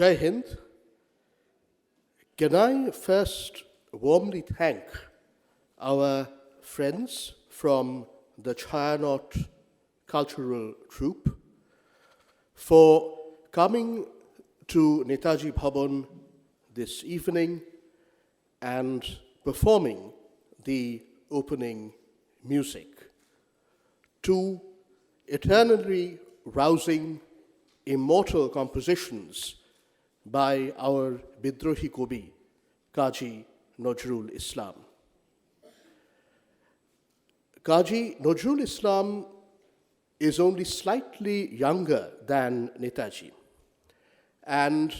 Jai Hind. Can I first warmly thank our friends from the Chayanot Cultural Troupe for coming to Netaji Bhawan this evening and performing the opening music. Two eternally rousing, immortal compositions by our Bidrohi Kobi, Kaji Nazrul Islam. Kaji Nazrul Islam is only slightly younger than Netaji, and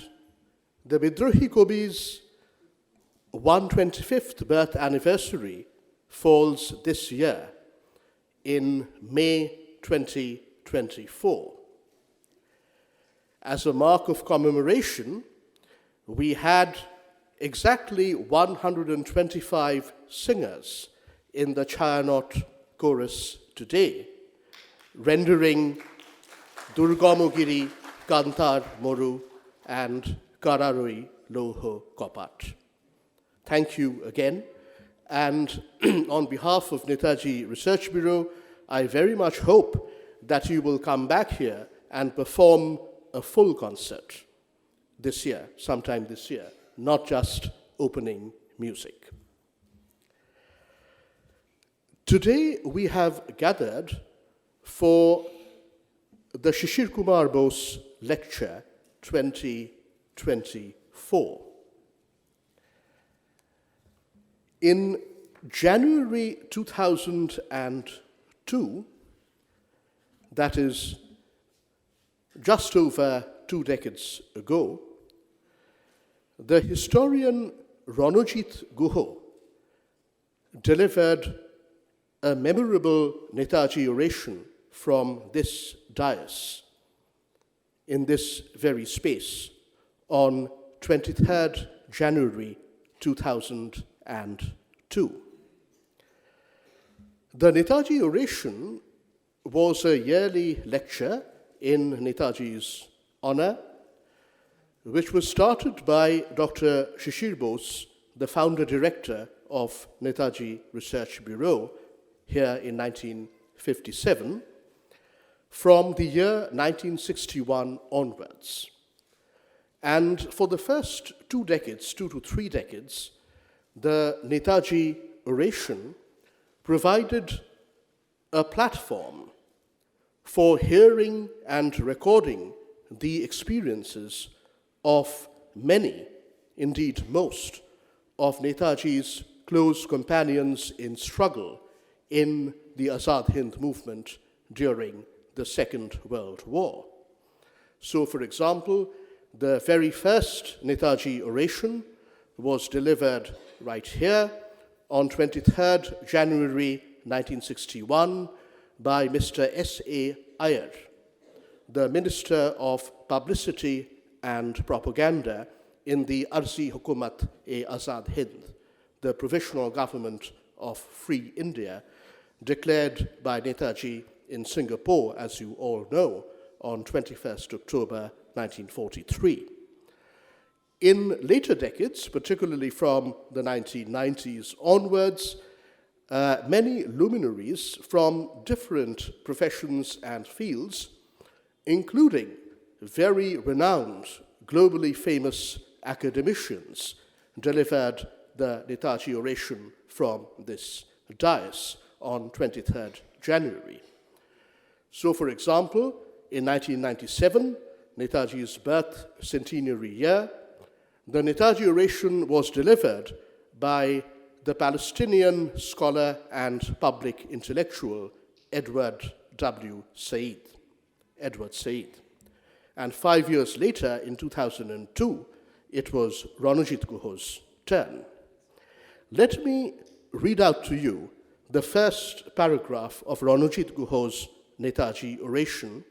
the Bidrohi Kobi's 125th birth anniversary falls this year in May 2024. As a mark of commemoration, we had exactly 125 singers in the Chayanot chorus today, rendering Durgamogiri, Kantar Moru, and Kararoi Loho Kopat. Thank you again. And on behalf of Netaji Research Bureau, I very much hope that you will come back here and perform a full concert this year, sometime this year, not just opening music. Today we have gathered for the Sisir Kumar Bose Lecture 2024. In January 2002, that is just over 2 decades ago, the historian Ranojit Guha delivered a memorable Netaji oration from this dais in this very space on 23rd January 2002. The Netaji oration was a yearly lecture in Netaji's honor, which was started by Dr. Sisir Bose, the founder-director of Netaji Research Bureau, here in 1957, from the year 1961 onwards. And for the first 2 decades, 2 to 3 decades, the Netaji oration provided a platform for hearing and recording the experiences of many, indeed most, of Netaji's close companions in struggle in the Azad Hind movement during the Second World War. So, for example, the very first Netaji oration was delivered right here on 23rd January 1961 by Mr. S.A. Iyer, the Minister of Publicity and Propaganda in the Arzi Hukumat-e-Azad Hind, the provisional government of Free India, declared by Netaji in Singapore, as you all know, on 21st October 1943. In later decades, particularly from the 1990s onwards, many luminaries from different professions and fields, including very renowned, globally famous academicians, delivered the Netaji oration from this dais on 23rd January. So, for example, in 1997, Netaji's birth centenary year, the Netaji oration was delivered by the Palestinian scholar and public intellectual Edward W. Said. And 5 years later, in 2002, it was Ranojit Guha's turn. Let me read out to you the first paragraph of Ranojit Guha's Netaji oration,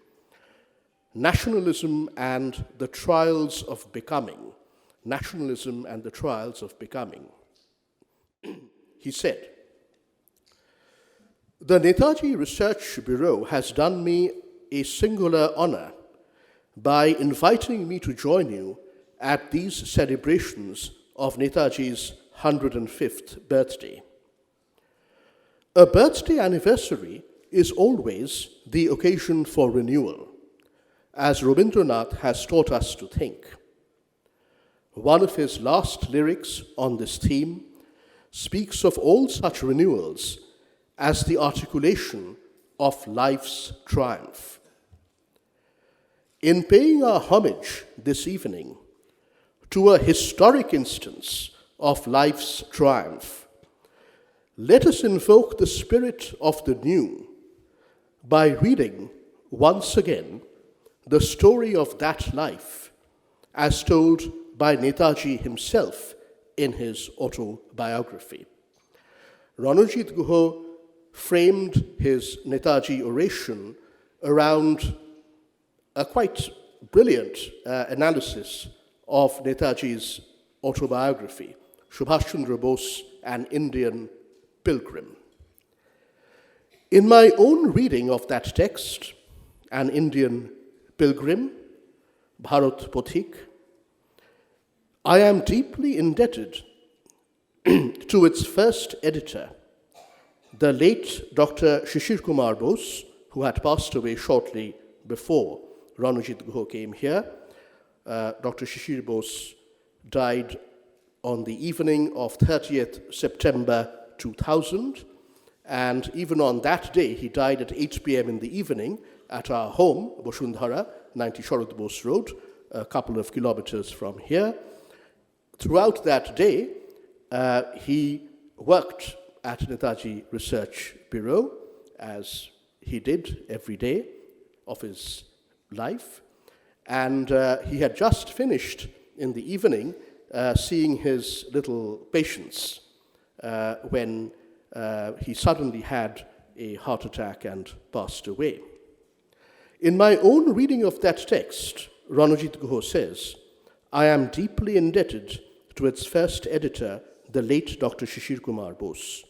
Nationalism and the Trials of Becoming. Nationalism and the Trials of Becoming. He said, "The Netaji Research Bureau has done me a singular honor by inviting me to join you at these celebrations of Netaji's 105th birthday. A birthday anniversary is always the occasion for renewal, as Rabindranath has taught us to think. One of his last lyrics on this theme speaks of all such renewals as the articulation of life's triumph. In paying our homage this evening to a historic instance of life's triumph, let us invoke the spirit of the new by reading once again the story of that life as told by Netaji himself in his autobiography. Ranajit Guha framed his Netaji oration around a quite brilliant analysis of Netaji's autobiography, Subhash Chandra Bose, an Indian Pilgrim. In my own reading of that text, An Indian Pilgrim, Bharat Pothik, I am deeply indebted to its first editor, the late Dr. Sisir Kumar Bose, who had passed away shortly before Ranajit Guha came here. Dr. Sisir Bose died on the evening of 30th September 2000, and even on that day, he died at 8 p.m. in the evening at our home, Bosundhara, 90 Sharad Bose Road, a couple of kilometers from here. Throughout that day, he worked at Netaji Research Bureau, as he did every day of his life. And he had just finished in the evening seeing his little patients when he suddenly had a heart attack and passed away. In my own reading of that text, Ranajit Guha says, I am deeply indebted to its first editor, the late Dr. Sisir Kumar Bose.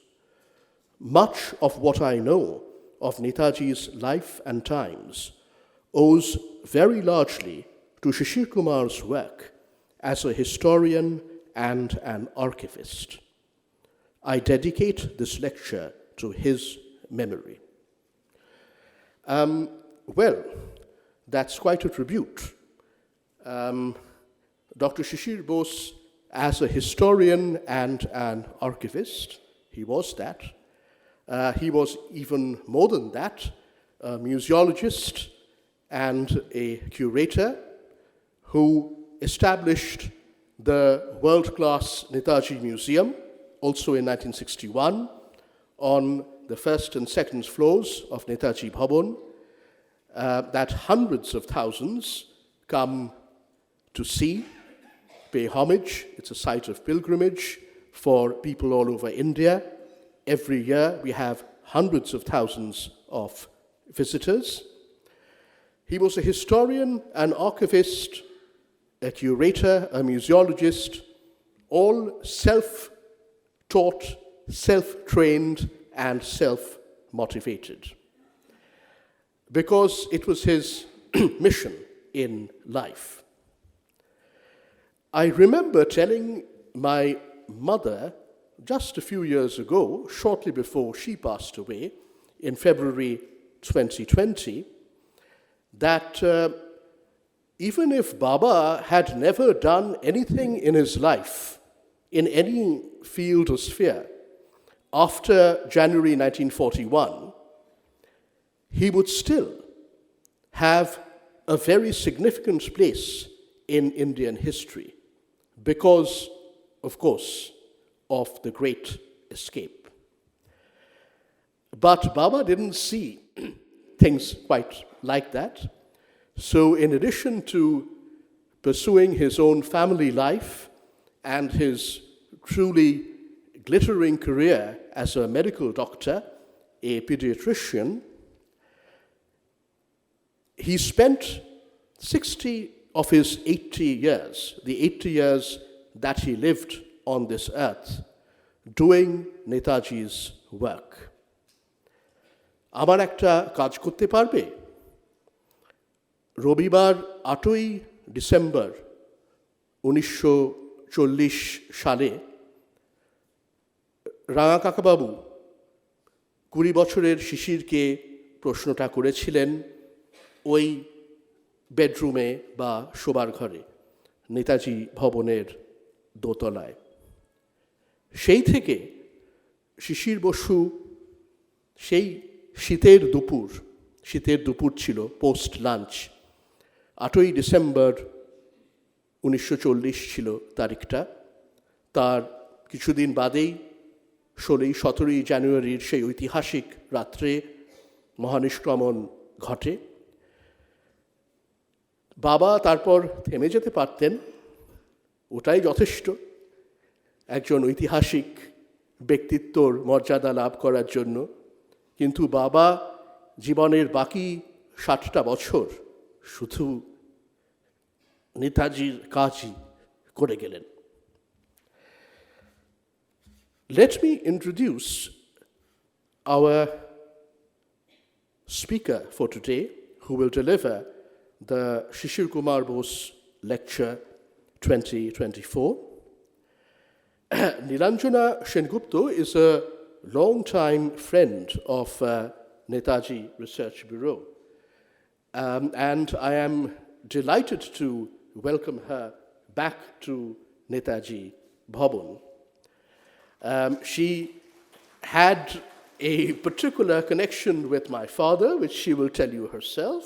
Much of what I know of Netaji's life and times owes very largely to Sisir Kumar's work as a historian and an archivist. I dedicate this lecture to his memory. Well, that's quite a tribute. Dr. Sisir Bose, as a historian and an archivist, he was that. He was even more than that, a museologist and a curator who established the world-class Netaji Museum, also in 1961, on the first and second floors of Netaji Bhawan, that hundreds of thousands come to see, pay homage. It's a site of pilgrimage for people all over India. Every year we have hundreds of thousands of visitors. He was a historian, an archivist, a curator, a museologist, all self-taught, self-trained, and self-motivated. Because it was his mission in life. I remember telling my mother just a few years ago, shortly before she passed away, in February 2020, that even if Baba had never done anything in his life, in any field or sphere, after January 1941, he would still have a very significant place in Indian history because, of course, of the Great Escape. But Baba didn't see things quite like that. So in addition to pursuing his own family life and his truly glittering career as a medical doctor, a pediatrician, he spent 60 of his 80 years, the 80 years that he lived on this earth, doing Netaji's work. আমার একটা কাজ করতে পারবে? রবিবার 8ই December 1940 সালে রাঙা কাকাবাবু 20 বছরের শিশিরকে প্রশ্নটা করেছিলেন ওই বেডরুমে বা শোবার ঘরে, নেতাজি ভবনের দোতলায়। সেই থেকে শিশির বসু সেই শীতের দুপুর ছিল, পোস্ট লাঞ্চ, 8ই ডিসেম্বর 1940 ছিল তারিখটা। তার কিছুদিন বাদেই 17ই জানুয়ারির সেই ঐতিহাসিক রাত্রে মহানিষ্ক্রমণ ঘটে। বাবা তারপর থেমে যেতে পারতেন, ওটাই যথেষ্ট একজন ঐতিহাসিক ব্যক্তিত্বর মর্যাদা লাভ করার জন্য। কিন্তু বাবা জীবনের বাকি 60টা বছর শুধু নেতাজির কাজই করে গেলেন। Let me introduce our speaker for today, who will deliver the Sisir Kumar Bose Lecture 2024. Nilanjana Sengupta is a long-time friend of Netaji Research Bureau, and I am delighted to welcome her back to Netaji Bhawan. She had a particular connection with my father, which she will tell you herself,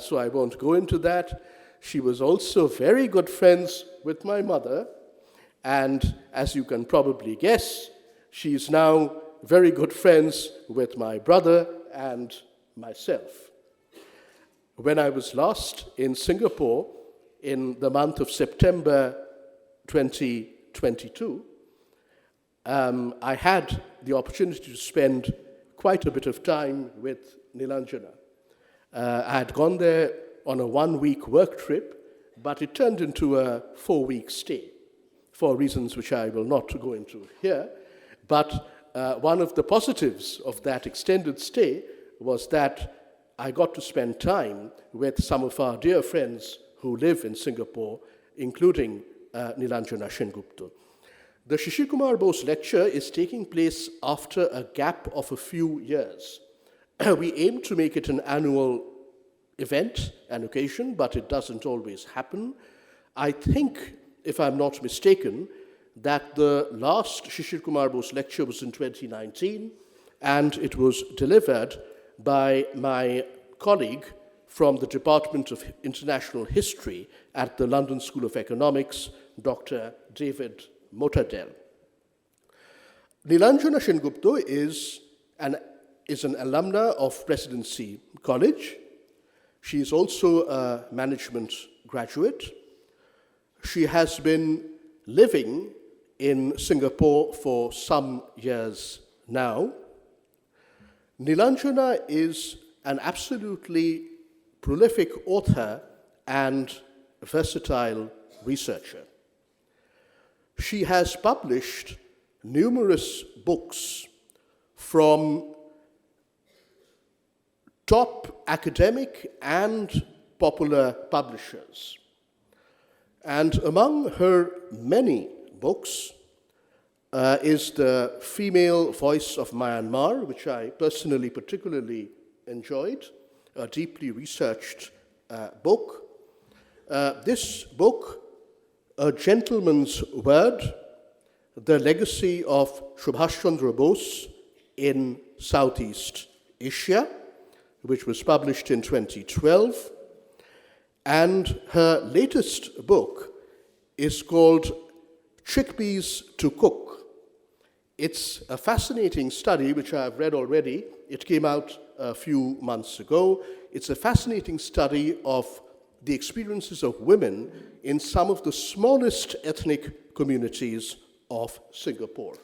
so I won't go into that. She was also very good friends with my mother, and as you can probably guess, she is now very good friends with my brother and myself. When I was last in Singapore in the month of September 2022, I had the opportunity to spend quite a bit of time with Nilanjana. I had gone there on a 1-week work trip, but it turned into a 4-week stay for reasons which I will not go into here. But one of the positives of that extended stay was that I got to spend time with some of our dear friends who live in Singapore, including Nilanjana Sengupta. The Sisir Kumar Bose lecture is taking place after a gap of a few years. We aim to make it an annual event, an occasion, but it doesn't always happen. I think, if I'm not mistaken, that the last Sisir Kumar Bose lecture was in 2019, and it was delivered by my colleague from the Department of International History at the London School of Economics, Dr. David Motadel. Nilanjana Sengupta is an alumna of Presidency College. She is also a management graduate. She has been living in Singapore for some years now. Nilanjana is an absolutely prolific author and versatile researcher. She has published numerous books from top academic and popular publishers. And among her many books is The Female Voice of Myanmar, which I personally particularly enjoyed, a deeply researched book. This book, A Gentleman's Word, The Legacy of Subhash Chandra Bose in Southeast Asia, which was published in 2012. And her latest book is called Chickpeas to Cook. It's a fascinating study, which I've read already. It came out a few months ago. It's a fascinating study of the experiences of women in some of the smallest ethnic communities of Singapore.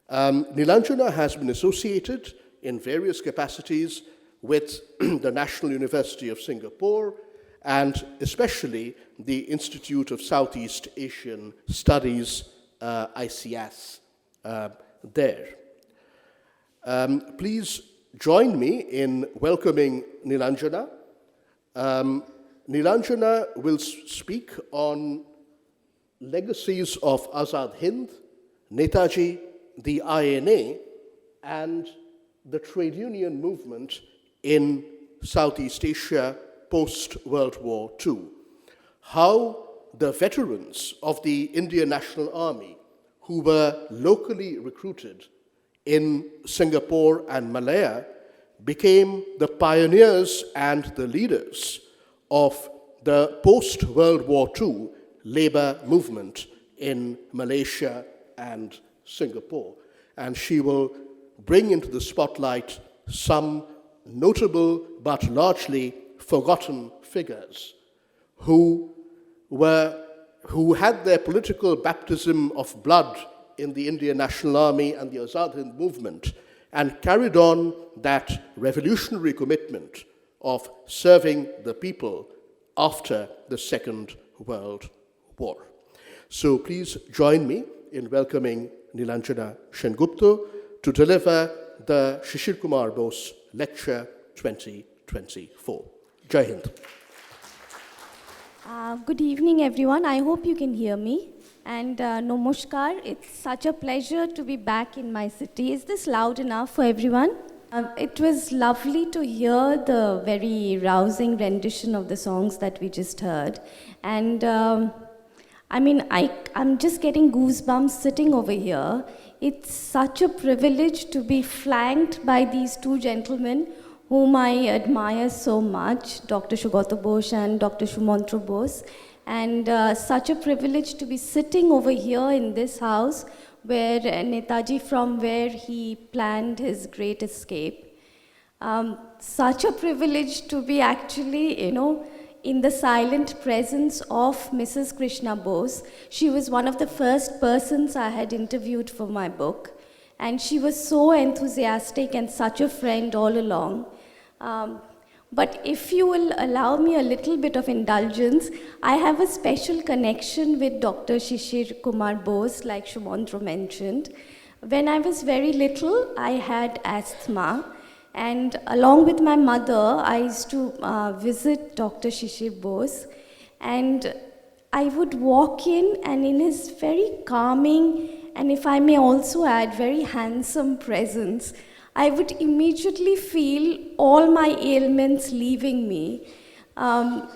Nilanjana has been associated in various capacities with the National University of Singapore and especially the Institute of Southeast Asian Studies, ICS, there. Please join me in welcoming Nilanjana. Nilanjana will speak on Legacies of Azad Hind, Netaji, the INA, and the trade union movement in Southeast Asia post-World War II. How the veterans of the Indian National Army, who were locally recruited in Singapore and Malaya, became the pioneers and the leaders of the post-World War II labor movement in Malaysia and Singapore. And she will bring into the spotlight some notable but largely forgotten figures who had their political baptism of blood in the Indian National Army and the Azad Hind movement, and carried on that revolutionary commitment of serving the people after the Second World War. So please join me in welcoming Nilanjana Sengupta to deliver the Sisir Kumar Bose Lecture 2024. Jai Hind. Good evening, everyone. I hope you can hear me. And namaskar. It's such a pleasure to be back in my city. Is this loud enough for everyone? It was lovely to hear the very rousing rendition of the songs that we just heard. And I'm just getting goosebumps sitting over here. It's such a privilege to be flanked by these two gentlemen whom I admire so much, Dr. Sugata Bose and Dr. Shumantra Bose. And such a privilege to be sitting over here in this house where Netaji, from where he planned his great escape. Such a privilege to be actually, in the silent presence of Mrs. Krishna Bose. She was one of the first persons I had interviewed for my book. And she was so enthusiastic and such a friend all along. But if you will allow me a little bit of indulgence, I have a special connection with Dr. Sisir Kumar Bose, like Shumantra mentioned. When I was very little, I had asthma. And along with my mother, I used to visit Dr. Sisir Bose. And I would walk in, and in his very calming, and if I may also add, very handsome presence, I would immediately feel all my ailments leaving me. And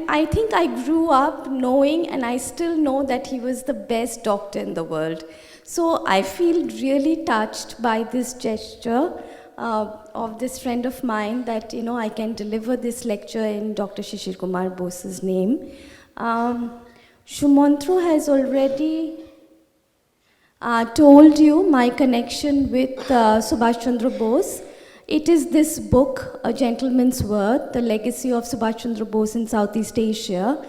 I think I grew up knowing, and I still know, that he was the best doctor in the world. So I feel really touched by this gesture of this friend of mine, that I can deliver this lecture in Dr. Sisir Kumar Bose's name. Shumantra has already told you my connection with Subhash Chandra Bose. It is this book, A Gentleman's Worth, The Legacy of Subhash Chandra Bose in Southeast Asia.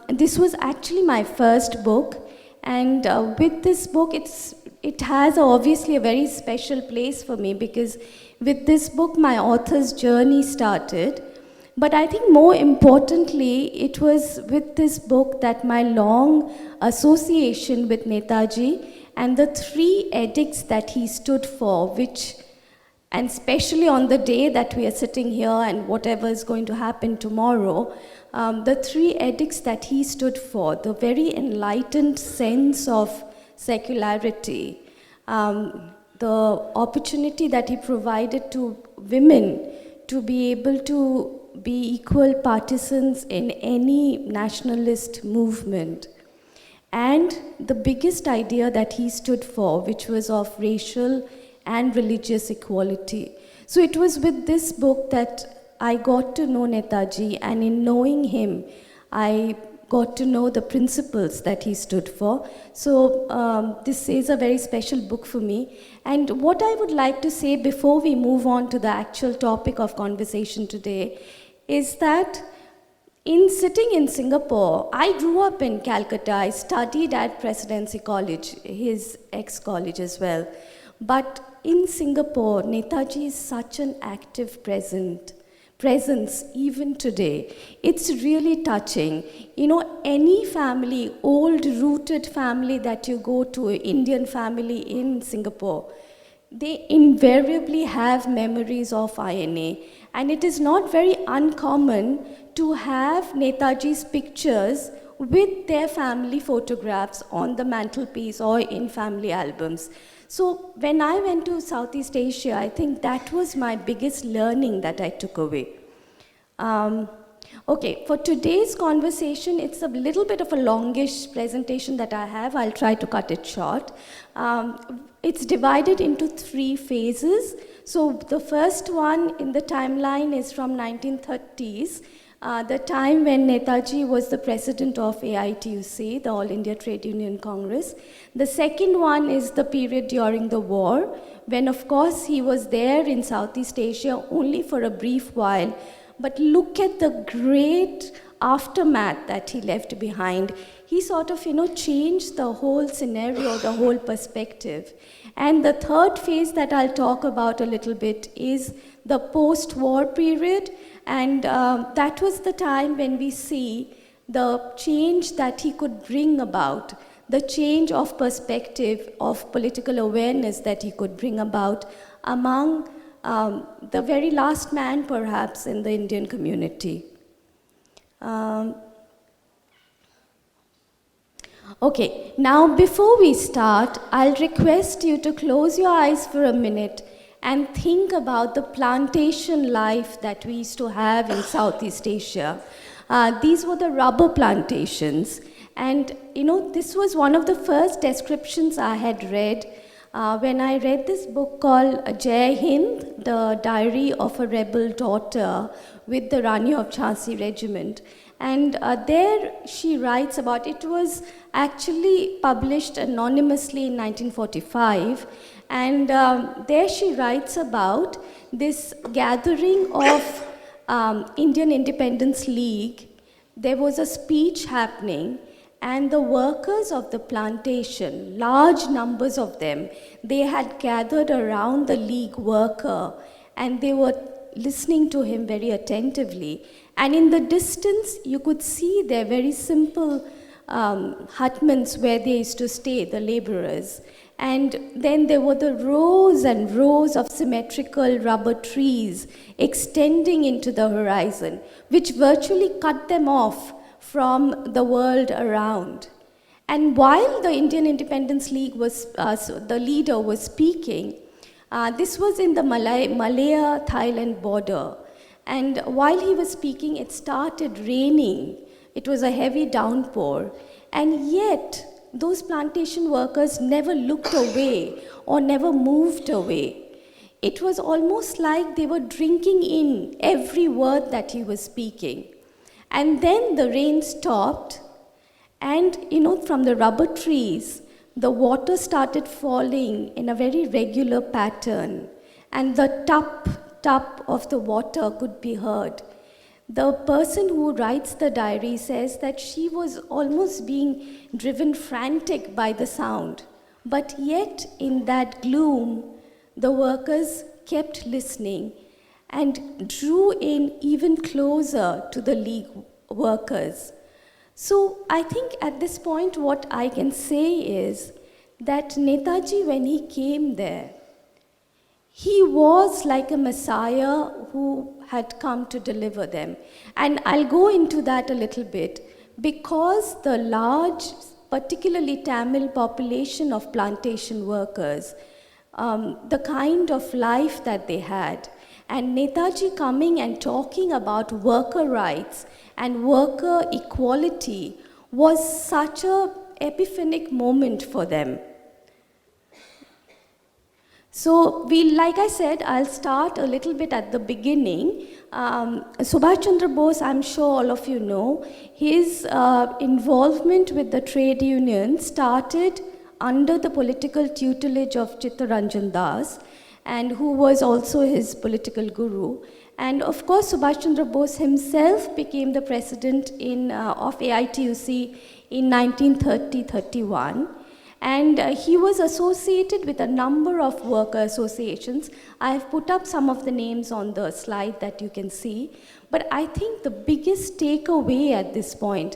This was actually my first book, and with this book, it has obviously a very special place for me, because with this book, my author's journey started. But I think more importantly, it was with this book that my long association with Netaji and the 3 edicts that he stood for, and especially on the day that we are sitting here and whatever is going to happen tomorrow, the 3 edicts that he stood for, the very enlightened sense of secularity, the opportunity that he provided to women to be able to be equal partisans in any nationalist movement. And the biggest idea that he stood for, which was of racial and religious equality. So it was with this book that I got to know Netaji, and in knowing him, I got to know the principles that he stood for. So this is a very special book for me. And what I would like to say before we move on to the actual topic of conversation today is that in sitting in Singapore, I grew up in Calcutta. I studied at Presidency College, his ex-college as well. But in Singapore, Netaji is such an active presence even today. It's really touching. Any family, old-rooted family that you go to, Indian family in Singapore, they invariably have memories of INA. And it is not very uncommon to have Netaji's pictures with their family photographs on the mantelpiece or in family albums. So when I went to Southeast Asia, I think that was my biggest learning that I took away. Okay, for today's conversation, it's a little bit of a longish presentation that I have. I'll try to cut it short. It's divided into 3 phases. So the first one in the timeline is from 1930s, the time when Netaji was the president of AITUC, the All India Trade Union Congress. The second one is the period during the war, when of course he was there in Southeast Asia only for a brief while. But look at the great aftermath that he left behind. He sort of, changed the whole scenario, the whole perspective. And the third phase that I'll talk about a little bit is the post-war period. And that was the time when we see the change that he could bring about, the change of perspective, of political awareness that he could bring about among the very last man, perhaps, in the Indian community. Okay, now before we start, I'll request you to close your eyes for a minute and think about the plantation life that we used to have in Southeast Asia. These were the rubber plantations. And, this was one of the first descriptions I had read when I read this book called Azad Hind, the Diary of a Rebel Daughter with the Rani of Jhansi Regiment. And there she writes about, it was actually published anonymously in 1945. And there she writes about this gathering of Indian Independence League. There was a speech happening, and the workers of the plantation, large numbers of them, they had gathered around the League worker, and they were listening to him very attentively. And in the distance, you could see their very simple hutments where they used to stay, the laborers. And then there were the rows and rows of symmetrical rubber trees extending into the horizon, which virtually cut them off from the world around. And while the Indian Independence League was, the leader was speaking, this was in the Malaya-Thailand border. And while he was speaking, it started raining. It was a heavy downpour. And yet, those plantation workers never looked away or never moved away. It was almost like they were drinking in every word that he was speaking. And then the rain stopped, and from the rubber trees, the water started falling in a very regular pattern, and the tap of the water could be heard. The person who writes the diary says that she was almost being driven frantic by the sound. But yet, in that gloom, the workers kept listening and drew in even closer to the League workers. So I think at this point what I can say is that Netaji, when he came there, he was like a messiah who had come to deliver them. And I'll go into that a little bit, because the large, particularly Tamil population of plantation workers, the kind of life that they had, and Netaji coming and talking about worker rights and worker equality was such an epiphanic moment for them. So like I said, I'll start a little bit at the beginning. Subhash Chandra Bose, I'm sure all of you know, his involvement with the trade union started under the political tutelage of Chittaranjan Das, and who was also his political guru. And of course, Subhash Chandra Bose himself became the president of AITUC in 1930-31. And he was associated with a number of worker associations. I have put up some of the names on the slide that you can see. But I think the biggest takeaway at this point,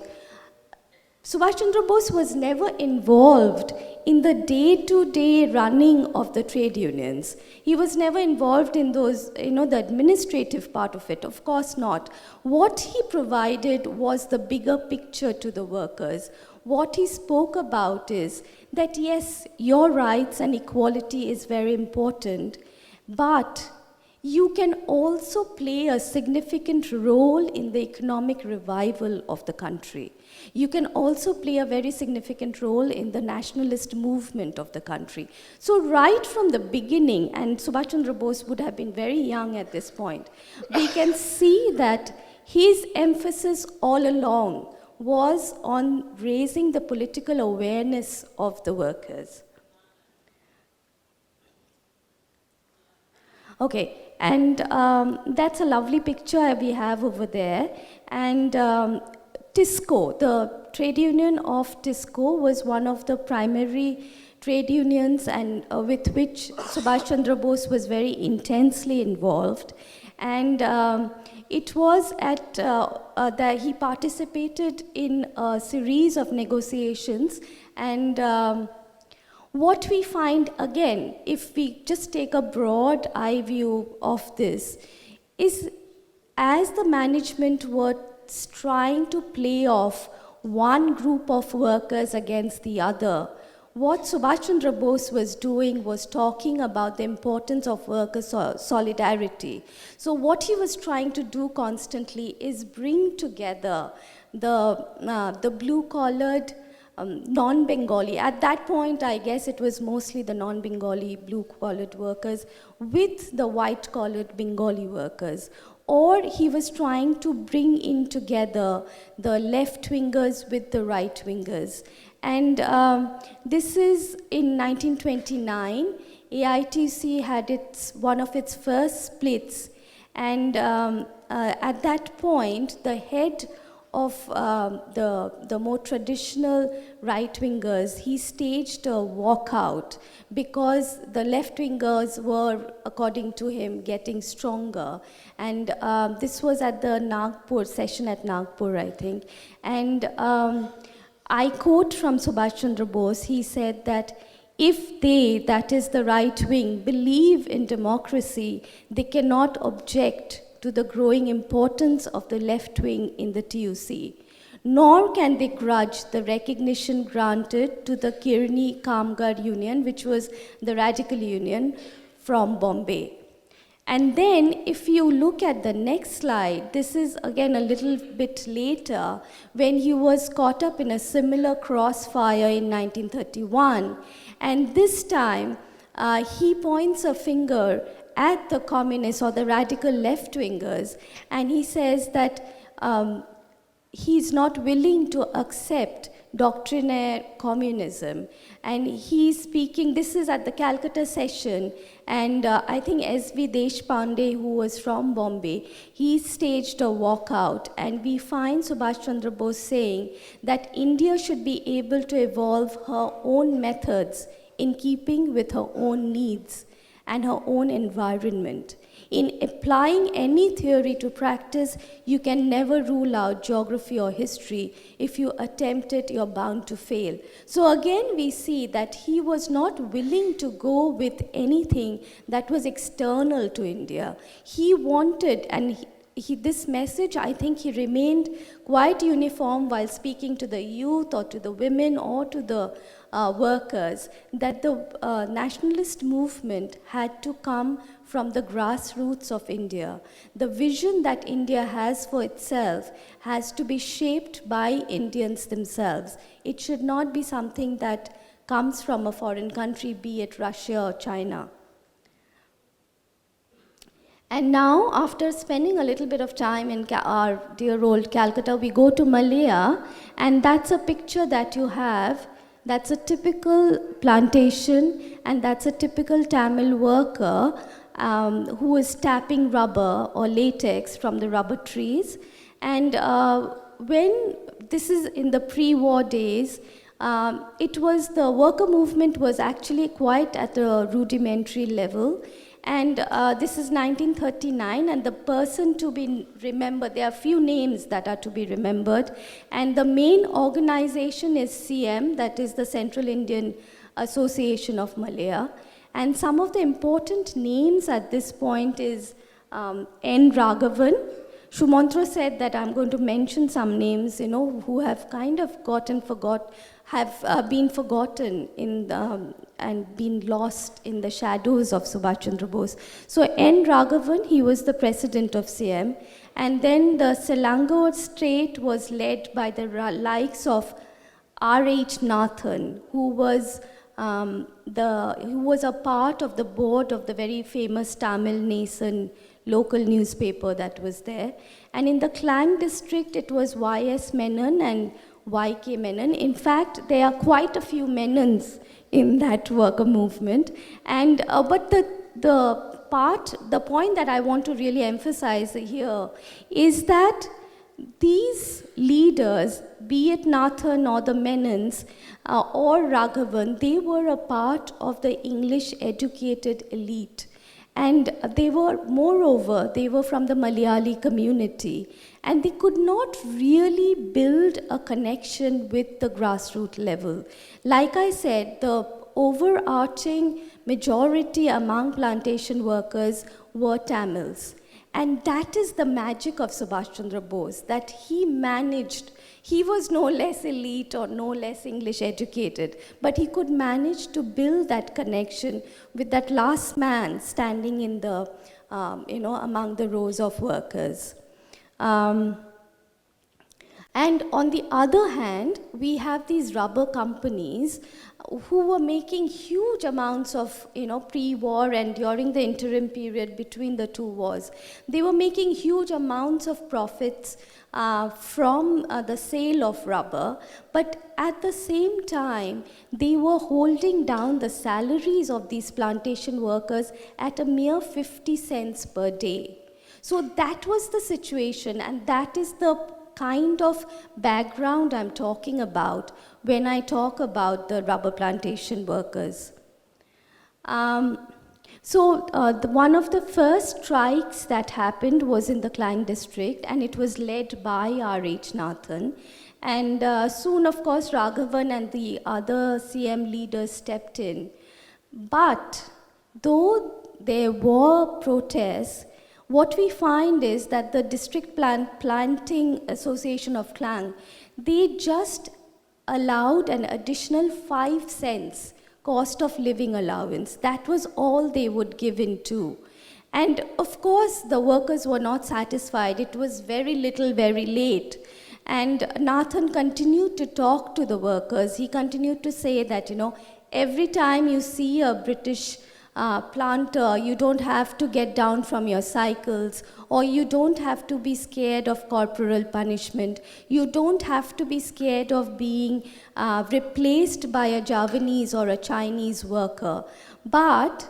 Subhash Chandra Bose was never involved in the day-to-day running of the trade unions. He was never involved in those, the administrative part of it, of course not. What he provided was the bigger picture to the workers. What he spoke about is that yes, your rights and equality is very important, but you can also play a significant role in the economic revival of the country. You can also play a very significant role in the nationalist movement of the country. So right from the beginning, and Subhash Chandra Bose would have been very young at this point, we can see that his emphasis all along was on raising the political awareness of the workers. Okay, and that's a lovely picture we have over there. And TISCO, the trade union of TISCO, was one of the primary trade unions and with which Subhash Chandra Bose was very intensely involved. And it was at that he participated in a series of negotiations, and what we find, again, if we just take a broad eye view of this, is as the management were trying to play off one group of workers against the other, what Subhash Chandra Bose was doing was talking about the importance of worker solidarity. So what he was trying to do constantly is bring together the blue-collared non-Bengali. At that point, I guess it was mostly the non-Bengali blue-collared workers with the white-collared Bengali workers. Or he was trying to bring in together the left-wingers with the right-wingers. And this is in 1929. AITC had one of its first splits. And at that point, the head of the more traditional right-wingers, he staged a walkout because the left-wingers were, according to him, getting stronger. And this was at the Nagpur session at Nagpur, I think. And I quote from Subhash Chandra Bose, he said that if they, that is the right wing, believe in democracy, they cannot object to the growing importance of the left wing in the TUC, nor can they grudge the recognition granted to the Kirni Kamgar Union, which was the radical union from Bombay. And then if you look at the next slide, this is again a little bit later, when he was caught up in a similar crossfire in 1931. And this time, he points a finger at the communists or the radical left-wingers, and he says that he's not willing to accept doctrinaire communism. And he's speaking, this is at the Calcutta session, and I think S.V. Deshpande, who was from Bombay, he staged a walkout, and we find Subhash Chandra Bose saying that India should be able to evolve her own methods in keeping with her own needs and her own environment. In applying any theory to practice, you can never rule out geography or history. If you attempt it, you're bound to fail. So again, we see that he was not willing to go with anything that was external to India. He wanted, and this message, I think he remained quite uniform while speaking to the youth or to the women or to the workers, that the nationalist movement had to come from the grassroots of India. The vision that India has for itself has to be shaped by Indians themselves. It should not be something that comes from a foreign country, be it Russia or China. And now, after spending a little bit of time in our dear old Calcutta, we go to Malaya, and that's a picture that you have. That's a typical plantation, and that's a typical Tamil worker who is tapping rubber or latex from the rubber trees. And when this is in the pre-war days, it was the worker movement was actually quite at a rudimentary level. And this is 1939, and the person to be remembered, there are few names that are to be remembered, and the main organization is CM, that is the Central Indian Association of Malaya. And some of the important names at this point is N. Raghavan. Shumantra said that I'm going to mention some names, who have kind of have been forgotten and been lost in the shadows of Subhash Chandra Bose. So N. Raghavan, he was the president of CM, and then the Selangor Strait was led by the likes of R.H. Nathan, who was a part of the board of the very famous Tamil Nason local newspaper that was there. And in the Klang district, it was Y.S. Menon and Y.K. Menon. In fact, there are quite a few Menons in that worker movement. And but the point that I want to really emphasize here is that these leaders, be it Nathan or the Menons or Raghavan, they were a part of the English educated elite. And they were, moreover, they were from the Malayali community. And they could not really build a connection with the grassroots level. Like I said, the overarching majority among plantation workers were Tamils. And that is the magic of Subhash Chandra Bose, that he managed. He was no less elite or no less English educated, but he could manage to build that connection with that last man standing in the, among the rows of workers. And on the other hand, we have these rubber companies who were making huge amounts of, pre-war and during the interim period between the two wars. They were making huge amounts of profits from the sale of rubber, but at the same time, they were holding down the salaries of these plantation workers at a mere 50 cents per day. So that was the situation, and that is the kind of background I'm talking about when I talk about the rubber plantation workers. One of the first strikes that happened was in the Klang district, and it was led by R.H. Nathan. And soon, of course, Raghavan and the other CM leaders stepped in. But though there were protests, what we find is that the District Planting Association of Klang, they just allowed an additional 5 cents cost of living allowance. That was all they would give in to. And of course, the workers were not satisfied. It was very little, very late. And Nathan continued to talk to the workers. He continued to say that, every time you see a British planter, you don't have to get down from your cycles, or you don't have to be scared of corporal punishment. You don't have to be scared of being replaced by a Javanese or a Chinese worker. But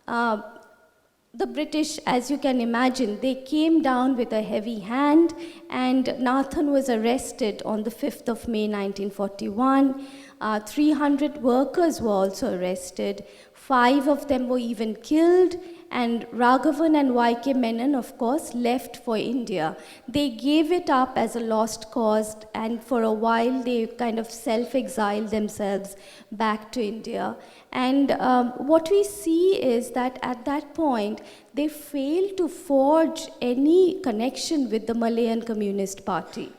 the British, as you can imagine, they came down with a heavy hand, and Nathan was arrested on the 5th of May 1941. 300 workers were also arrested. 5 of them were even killed, and Raghavan and Y.K. Menon, of course, left for India. They gave it up as a lost cause, and for a while they kind of self-exiled themselves back to India. And what we see is that at that point, they failed to forge any connection with the Malayan Communist Party.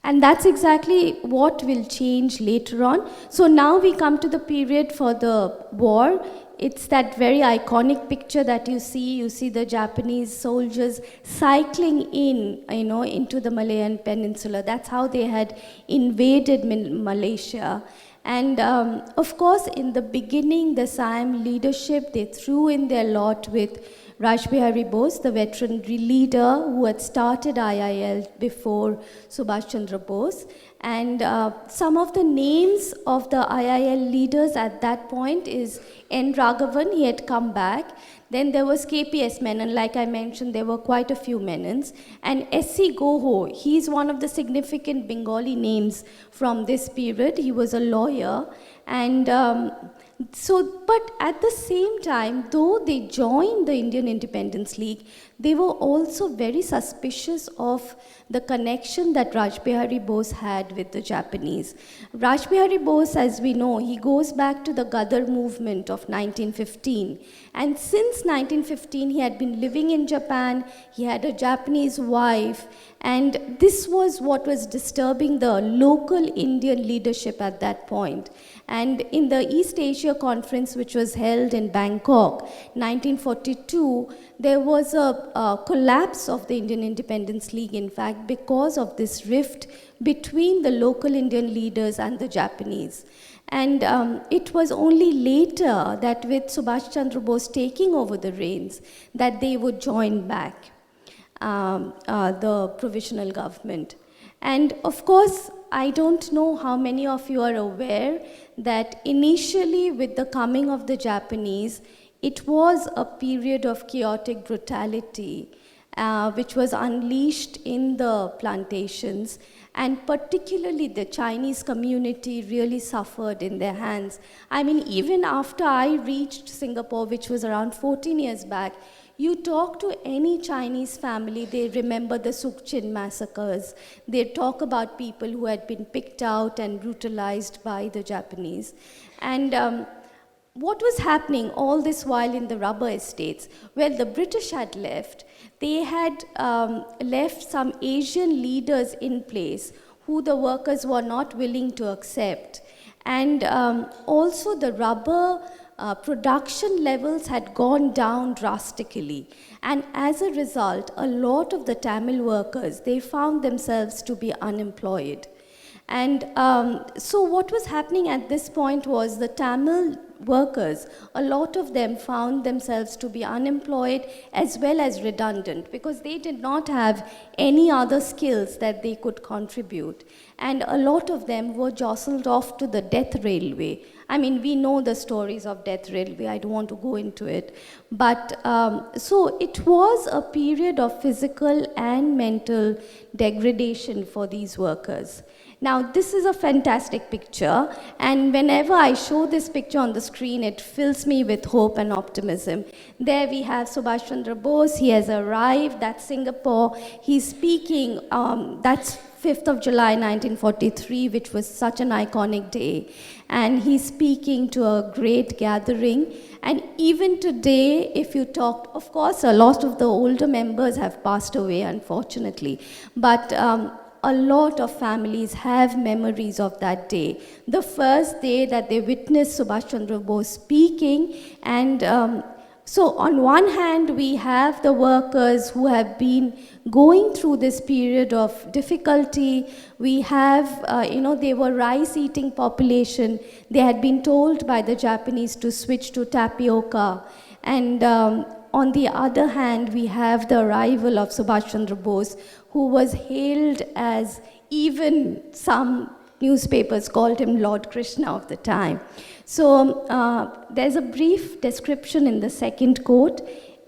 And that's exactly what will change later on. So now we come to the period for the war. It's that very iconic picture that you see. You see the Japanese soldiers cycling into the Malayan Peninsula. That's how they had invaded Malaysia. And of course, in the beginning, the Siam leadership, they threw in their lot with Raj Bihari Bose, the veteran leader who had started IIL before Subhash Chandra Bose. And some of the names of the IIL leaders at that point is N. Raghavan, he had come back. Then there was KPS Menon, like I mentioned, there were quite a few Menons. And S.C. Goho, he's one of the significant Bengali names from this period. He was a lawyer. And but at the same time, though they joined the Indian Independence League, they were also very suspicious of the connection that Rajbihari Bose had with the Japanese. Rajbihari Bose, as we know, he goes back to the Gadar movement of 1915. And since 1915, he had been living in Japan, he had a Japanese wife, and this was what was disturbing the local Indian leadership at that point. And in the East Asia Conference, which was held in Bangkok, 1942, there was a collapse of the Indian Independence League, in fact, because of this rift between the local Indian leaders and the Japanese. And it was only later that with Subhash Chandra Bose taking over the reins, that they would join back the provisional government. And of course, I don't know how many of you are aware that initially with the coming of the Japanese, it was a period of chaotic brutality which was unleashed in the plantations, and particularly the Chinese community really suffered in their hands. I mean, even after I reached Singapore, which was around 14 years back, you talk to any Chinese family, they remember the Sukchin massacres. They talk about people who had been picked out and brutalized by the Japanese. And what was happening all this while in the rubber estates? Well, the British had left. They had left some Asian leaders in place who the workers were not willing to accept. And also the rubber production levels had gone down drastically. And as a result, a lot of the Tamil workers, they found themselves to be unemployed. And so what was happening at this point was the Tamil workers, a lot of them found themselves to be unemployed as well as redundant because they did not have any other skills that they could contribute. And a lot of them were jostled off to the death railway. I mean, we know the stories of death railway, I don't want to go into it. But so it was a period of physical and mental degradation for these workers. Now, this is a fantastic picture, and whenever I show this picture on the screen, it fills me with hope and optimism. There we have Subhash Chandra Bose. He has arrived, that's Singapore. He's speaking, that's 5th of July 1943, which was such an iconic day. And he's speaking to a great gathering. And even today, if you talk, of course, a lot of the older members have passed away, unfortunately. But a lot of families have memories of that day. The first day that they witnessed Subhash Chandra Bose speaking, and so on one hand, we have the workers who have been going through this period of difficulty. We have, they were rice-eating population. They had been told by the Japanese to switch to tapioca. And on the other hand, we have the arrival of Subhash Chandra Bose, who was hailed as, even some newspapers called him Lord Krishna of the time. So there's a brief description in the second quote.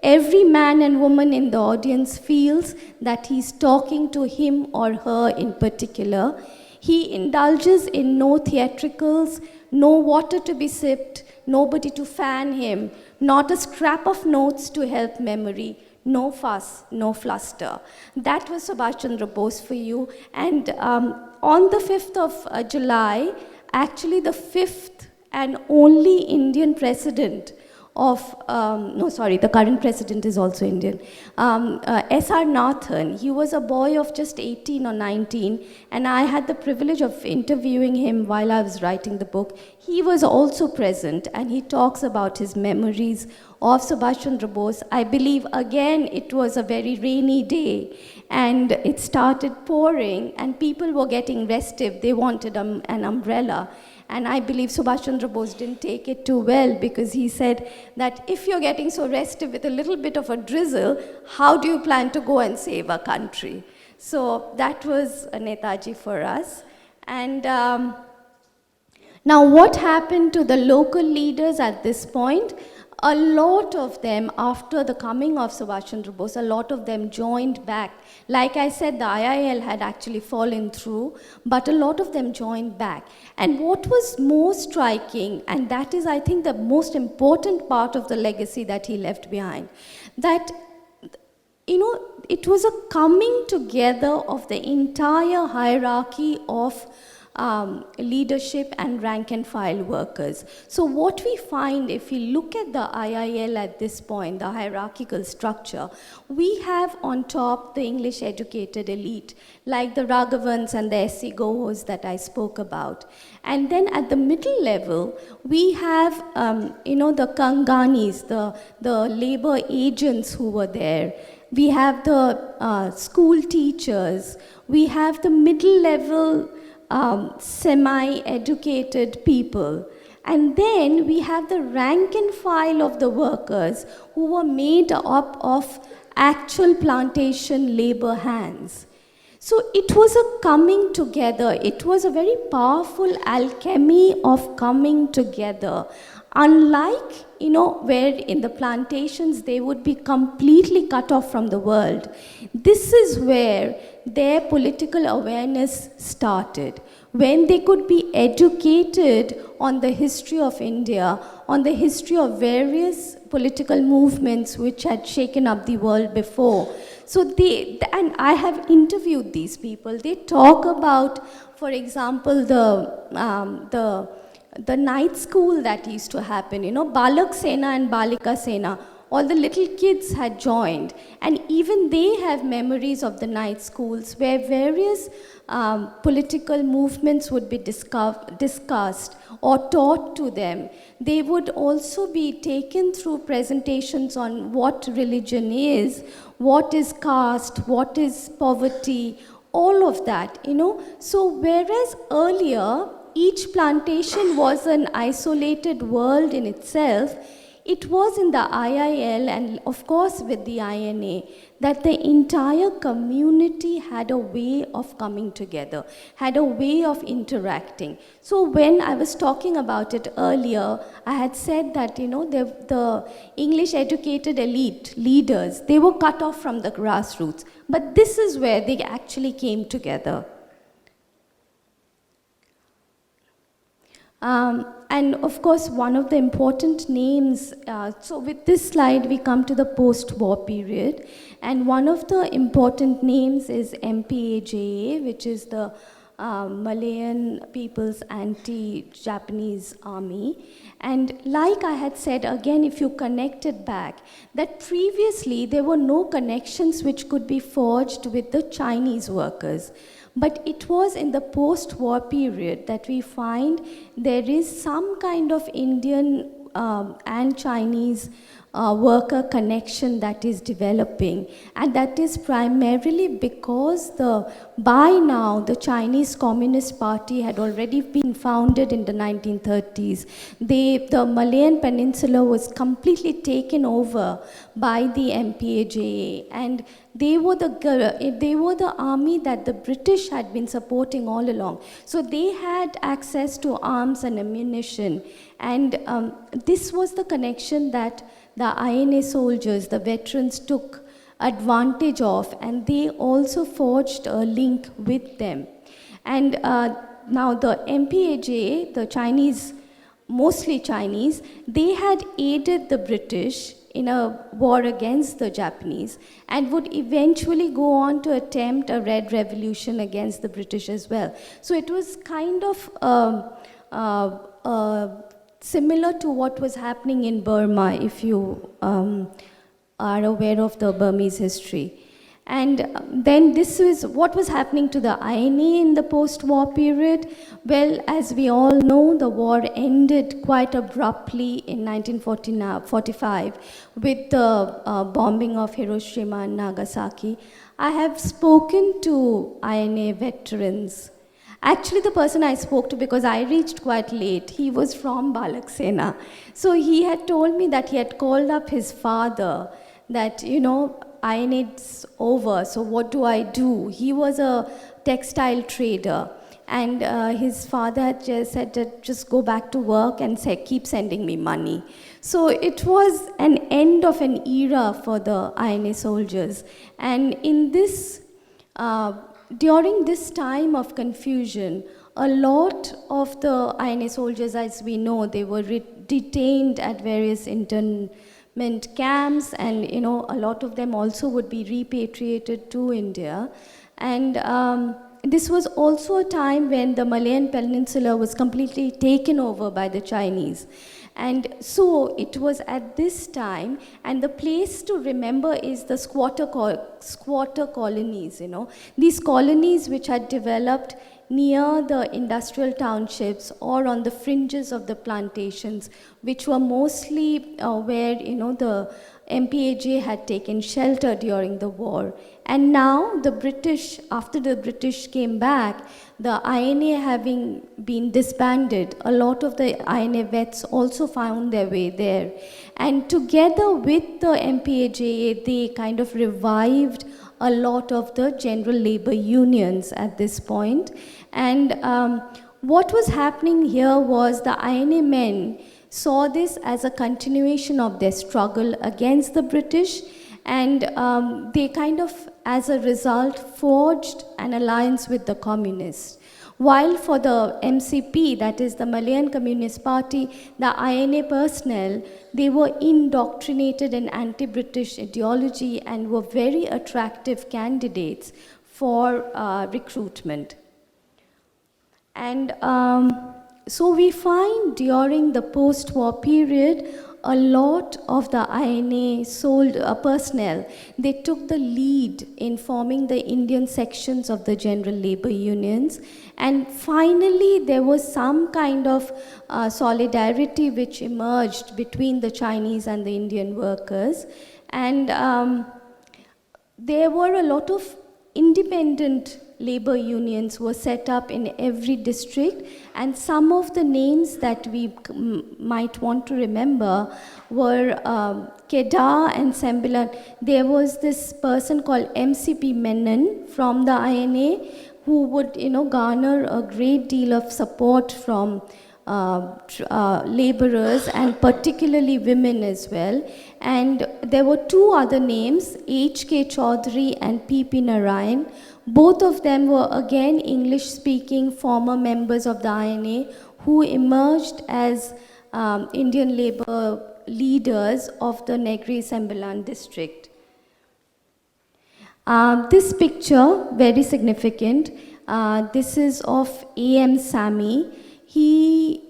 Every man and woman in the audience feels that he's talking to him or her in particular. He indulges in no theatricals, no water to be sipped, nobody to fan him, not a scrap of notes to help memory, no fuss, no fluster. That was Subhash Chandra Bose for you. And on the 5th of July, actually the 5th and only Indian president of, the current president is also Indian, S.R. Nathan. He was a boy of just 18 or 19, and I had the privilege of interviewing him while I was writing the book. He was also present, and he talks about his memories of Subhash Chandra Bose. I believe, again, it was a very rainy day, and it started pouring, and people were getting restive. They wanted an umbrella. And I believe Subhash Chandra Bose didn't take it too well, because he said that if you're getting so restive with a little bit of a drizzle, how do you plan to go and save a country? So that was Netaji for us. And now what happened to the local leaders at this point? A lot of them, after the coming of Subhash Chandra Bose, a lot of them joined back. Like I said, the IIL had actually fallen through, but a lot of them joined back. And what was most striking, and that is, I think, the most important part of the legacy that he left behind, that, it was a coming together of the entire hierarchy of leadership and rank and file workers. So what we find, if we look at the IIL at this point, the hierarchical structure, we have on top the English educated elite, like the Raghavans and the SC Gohos that I spoke about. And then at the middle level, we have, the Kanganis, the labor agents who were there. We have the school teachers. We have the middle level semi-educated people. And then we have the rank and file of the workers who were made up of actual plantation labor hands. So it was a coming together. It was a very powerful alchemy of coming together. Unlike, where in the plantations they would be completely cut off from the world. This is where their political awareness started. When they could be educated on the history of India, on the history of various political movements which had shaken up the world before. So and I have interviewed these people. They talk about, for example, the night school that used to happen, Balak Sena and Balika Sena. All the little kids had joined, and even they have memories of the night schools where various political movements would be discussed or taught to them. They would also be taken through presentations on what religion is, what is caste, what is poverty, all of that, So whereas earlier, each plantation was an isolated world in itself, it was in the IIL and of course with the INA that the entire community had a way of coming together, had a way of interacting. So when I was talking about it earlier, I had said that, the English educated elite leaders, they were cut off from the grassroots. But this is where they actually came together. And of course, one of the important names, so with this slide, we come to the post-war period. And one of the important names is MPAJA, which is the Malayan People's Anti-Japanese Army. And like I had said, again, if you connect it back, that previously there were no connections which could be forged with the Chinese workers. But it was in the post-war period that we find there is some kind of Indian and Chinese worker connection that is developing. And that is primarily because by now the Chinese Communist Party had already been founded in the 1930s. The Malayan Peninsula was completely taken over by the MPAJA, and they were the army that the British had been supporting all along. So they had access to arms and ammunition. And this was the connection that the INA soldiers, the veterans, took advantage of, and they also forged a link with them. And now the MPAJA, the Chinese, mostly Chinese, they had aided the British in a war against the Japanese and would eventually go on to attempt a Red Revolution against the British as well. So it was kind of similar to what was happening in Burma, if you are aware of the Burmese history. And then this is what was happening to the INA in the post-war period. Well, as we all know, the war ended quite abruptly in 1945 with the bombing of Hiroshima and Nagasaki. I have spoken to INA veterans. Actually, the person I spoke to, because I reached quite late, he was from Balak Sena. So he had told me that he had called up his father that, INA's over, so what do I do? He was a textile trader, and his father had just said that just go back to work and keep sending me money. So it was an end of an era for the INA soldiers. And in this, during this time of confusion, a lot of the INA soldiers, as we know, they were detained at various internment camps, and a lot of them also would be repatriated to India. And this was also a time when the Malayan Peninsula was completely taken over by the Chinese. And so it was at this time, and the place to remember is the squatter colonies, These colonies which had developed near the industrial townships or on the fringes of the plantations, which were mostly where, the MPAJ had taken shelter during the war. And now the British, after the British came back, the INA having been disbanded, a lot of the INA vets also found their way there. And together with the MPAJ, they kind of revived a lot of the general labor unions at this point. And what was happening here was the INA men saw this as a continuation of their struggle against the British, and they kind of, as a result, forged an alliance with the communists. While for the MCP, that is the Malayan Communist Party, the INA personnel, they were indoctrinated in anti-British ideology and were very attractive candidates for recruitment. And so we find during the post-war period, a lot of the INA personnel, they took the lead in forming the Indian sections of the general labor unions. And finally, there was some kind of solidarity which emerged between the Chinese and the Indian workers. And there were a lot of independent labor unions were set up in every district, and some of the names that we might want to remember were Kedah and Sembilan. There was this person called MCP Menon from the INA who would garner a great deal of support from laborers, and particularly women as well. And there were two other names, H.K. Chaudhary and P.P. Narayan. Both of them were again English-speaking former members of the INA who emerged as Indian labor leaders of the Negri Sembilan district. This picture, very significant. This is of A.M. Sami. He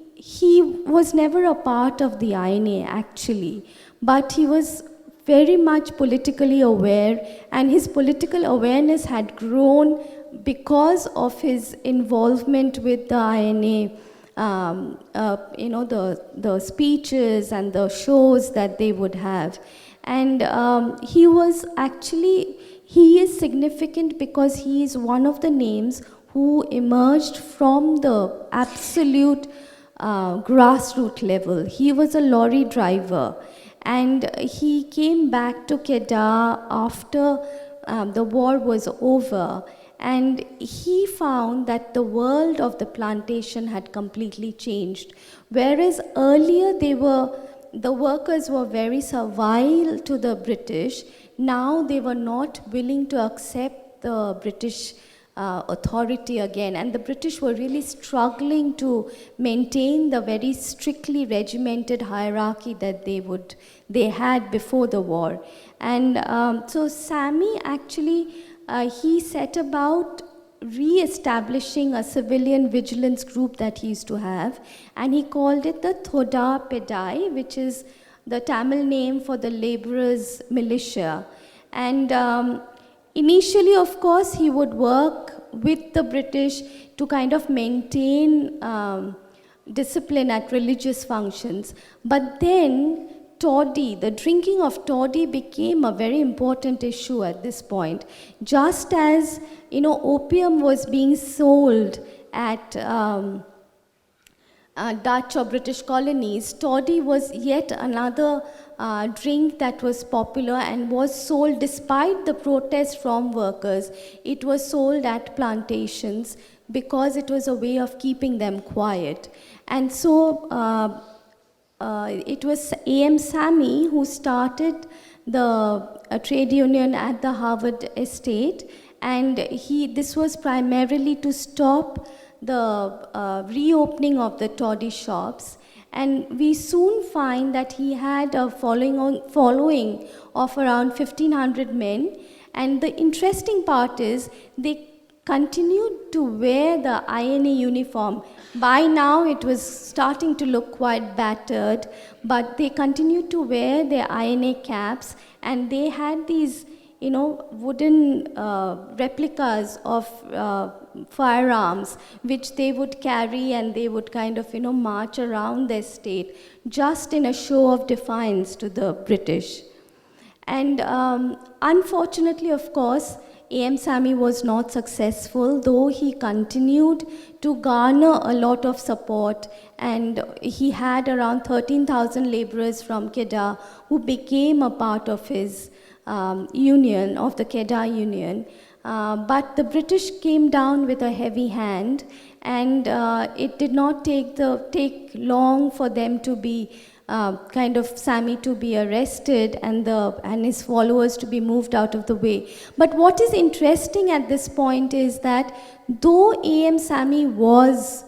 was never a part of the INA actually, but he was very much politically aware, and his political awareness had grown because of his involvement with the INA, the speeches and the shows that they would have. And he is significant because he is one of the names who emerged from the absolute grassroots level. He was a lorry driver, and he came back to Kedah after the war was over, and he found that the world of the plantation had completely changed. Whereas earlier the workers were very servile to the British, now they were not willing to accept the British authority again, and the British were really struggling to maintain the very strictly regimented hierarchy that they had before the war. And so Sami actually, he set about re-establishing a civilian vigilance group that he used to have, and he called it the Thoda Pedai, which is the Tamil name for the laborers' militia. And initially, of course, he would work with the British to kind of maintain discipline at religious functions. But then toddy, the drinking of toddy became a very important issue at this point. Just as, opium was being sold at Dutch or British colonies, toddy was yet another drink that was popular and was sold despite the protest from workers. It was sold at plantations because it was a way of keeping them quiet. And so it was A.M. Sami who started the trade union at the Harvard estate, and this was primarily to stop the reopening of the toddy shops. And we soon find that he had a following of around 1,500 men. And the interesting part is they continued to wear the INA uniform. By now it was starting to look quite battered, but they continued to wear their INA caps, and they had these wooden replicas of firearms which they would carry, and they would kind of march around their state just in a show of defiance to the British. And unfortunately, of course, A.M. Sami was not successful, though he continued to garner a lot of support, and he had around 13,000 laborers from Kedah who became a part of his union, of the Kedah Union. But the British came down with a heavy hand, and it did not take long for them to be Sami to be arrested and his followers to be moved out of the way. But what is interesting at this point is that though A.M. Sami was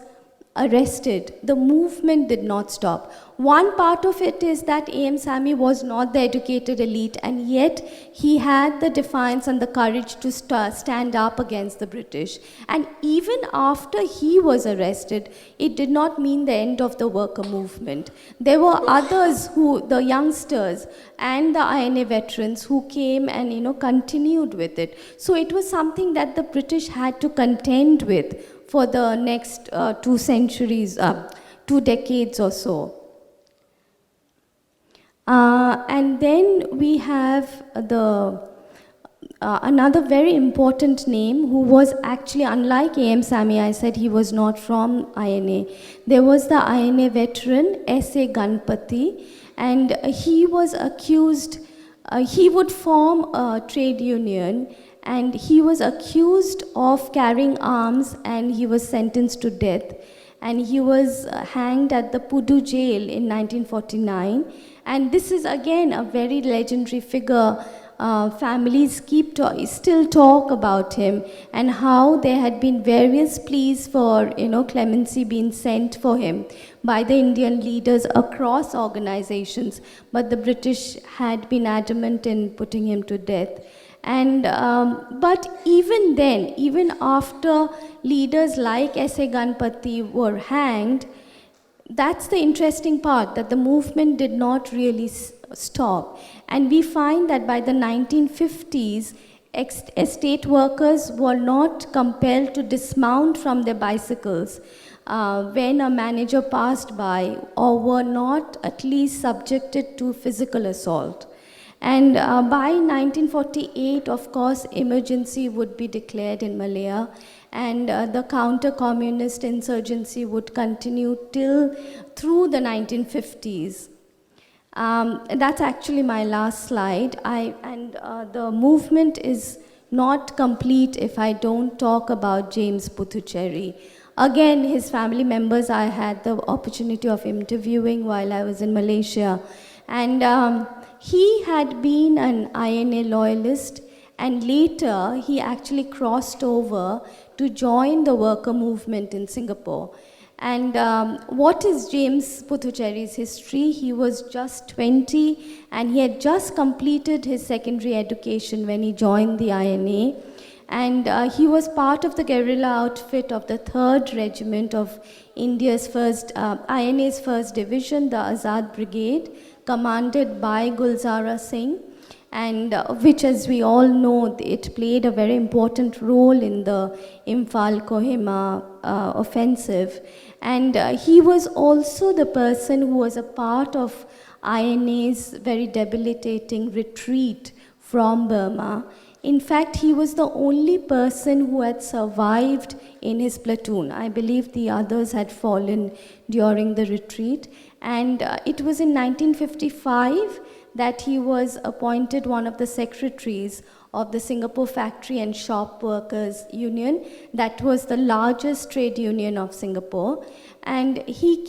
arrested, the movement did not stop. One part of it is that A.M. Sami was not the educated elite, and yet he had the defiance and the courage to stand up against the British. And even after he was arrested, it did not mean the end of the worker movement. There were others the youngsters and the INA veterans who came and continued with it. So it was something that the British had to contend with for the next 2 decades or so. And then we have another very important name who was actually, unlike A.M. Sami, I said he was not from INA. There was the INA veteran S.A. Ganpati, and he was accused, he would form a trade union, and he was accused of carrying arms, and he was sentenced to death. And he was hanged at the Pudu jail in 1949. And this is again a very legendary figure. Families still talk about him, and how there had been various pleas for clemency being sent for him by the Indian leaders across organizations, but the British had been adamant in putting him to death. And but even then, even after leaders like S.A. Ganpati were hanged, that's the interesting part, that the movement did not really stop. And we find that by the 1950s, estate workers were not compelled to dismount from their bicycles when a manager passed by, or were not at least subjected to physical assault. And by 1948, of course, emergency would be declared in Malaya, and the counter-communist insurgency would continue through the 1950s. That's actually my last slide. The movement is not complete if I don't talk about James Puthucheary. Again, his family members I had the opportunity of interviewing while I was in Malaysia. And he had been an INA loyalist, and later he actually crossed over to join the worker movement in Singapore. And what is James Puthucheary's history? He was just 20, and he had just completed his secondary education when he joined the INA. And he was part of the guerrilla outfit of the 3rd Regiment of INA's 1st Division, the Azad Brigade, commanded by Gulzara Singh, and which, as we all know, it played a very important role in the Imphal-Kohima offensive. And he was also the person who was a part of INA's very debilitating retreat from Burma. In fact, he was the only person who had survived in his platoon. I believe the others had fallen during the retreat. And it was in 1955 that he was appointed one of the secretaries of the Singapore Factory and Shop Workers Union. That was the largest trade union of Singapore. And he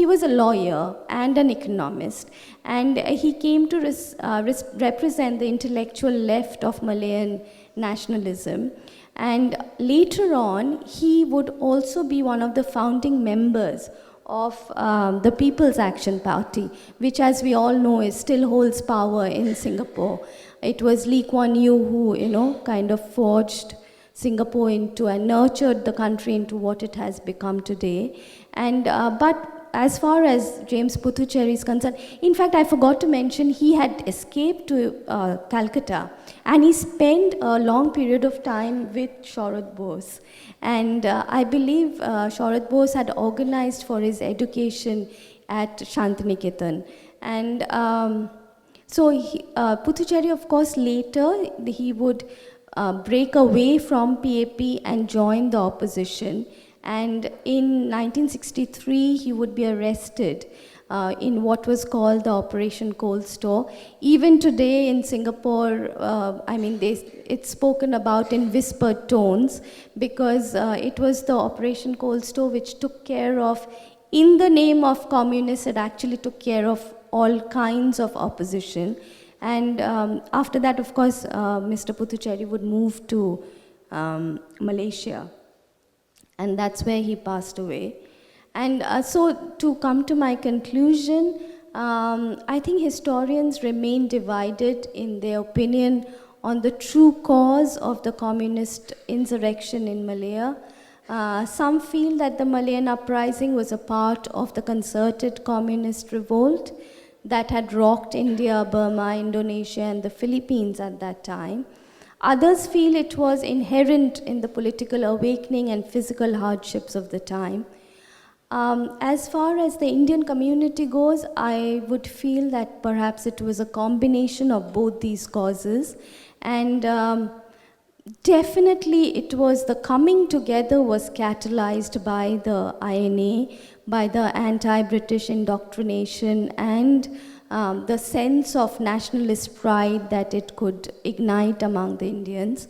was a lawyer and an economist. And he came to represent the intellectual left of Malayan nationalism. And later on, he would also be one of the founding members of the People's Action Party, which, as we all know, still holds power in Singapore. It was Lee Kuan Yew who, kind of forged Singapore into and nurtured the country into what it has become today. And but as far as James Puthucheary is concerned, in fact, I forgot to mention he had escaped to Calcutta, and he spent a long period of time with Sharad Bose. And I believe Sharad Bose had organized for his education at Shantiniketan. And so Puthucheary, of course, later he would break away from PAP and join the opposition. And in 1963, he would be arrested in what was called the Operation Cold Store. Even today in Singapore, it's spoken about in whispered tones, because it was the Operation Cold Store which took care of, in the name of communists, it actually took care of all kinds of opposition. And after that, of course, Mr. Puthucheary would move to Malaysia. And that's where he passed away. And so to come to my conclusion, I think historians remain divided in their opinion on the true cause of the communist insurrection in Malaya. Some feel that the Malayan uprising was a part of the concerted communist revolt that had rocked India, Burma, Indonesia, and the Philippines at that time. Others feel it was inherent in the political awakening and physical hardships of the time. As far as the Indian community goes, I would feel that perhaps it was a combination of both these causes. And definitely it was the coming together was catalyzed by the INA, by the anti-British indoctrination, and the sense of nationalist pride that it could ignite among the Indians.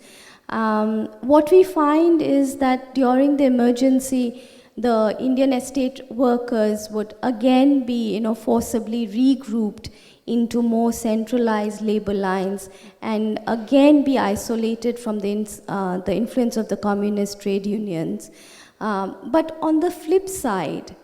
What we find is that during the emergency, the Indian estate workers would again be, forcibly regrouped into more centralized labor lines and again be isolated from the influence of the communist trade unions. But on the flip side,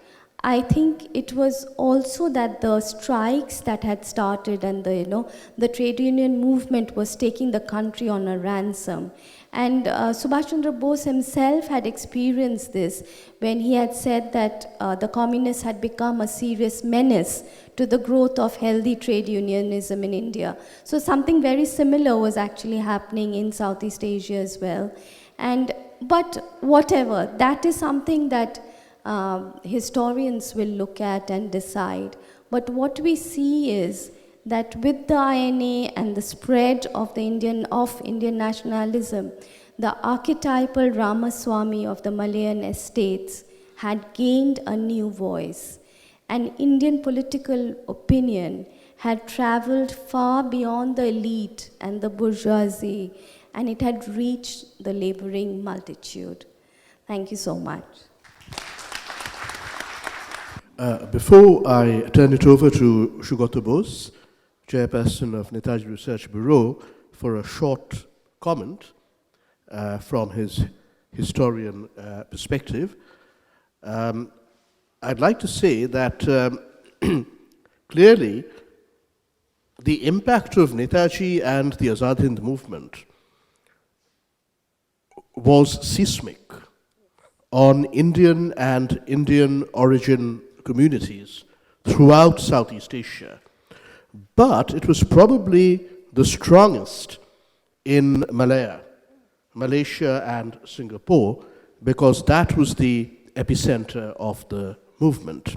I think it was also that the strikes that had started and the trade union movement was taking the country on a ransom. And Subhash Chandra Bose himself had experienced this when he had said that the communists had become a serious menace to the growth of healthy trade unionism in India. So something very similar was actually happening in Southeast Asia as well. But whatever, that is something that historians will look at and decide. But what we see is that with the INA and the spread of Indian nationalism, the archetypal Ramaswamy of the Malayan estates had gained a new voice. And Indian political opinion had traveled far beyond the elite and the bourgeoisie, and it had reached the laboring multitude. Thank you so much. Before I turn it over to Sugata Bose, Chairperson of Netaji Research Bureau, for a short comment from his historian perspective, I'd like to say that clearly the impact of Netaji and the Azad Hind movement was seismic on Indian and Indian origin communities throughout Southeast Asia. But it was probably the strongest in Malaysia and Singapore, because that was the epicenter of the movement.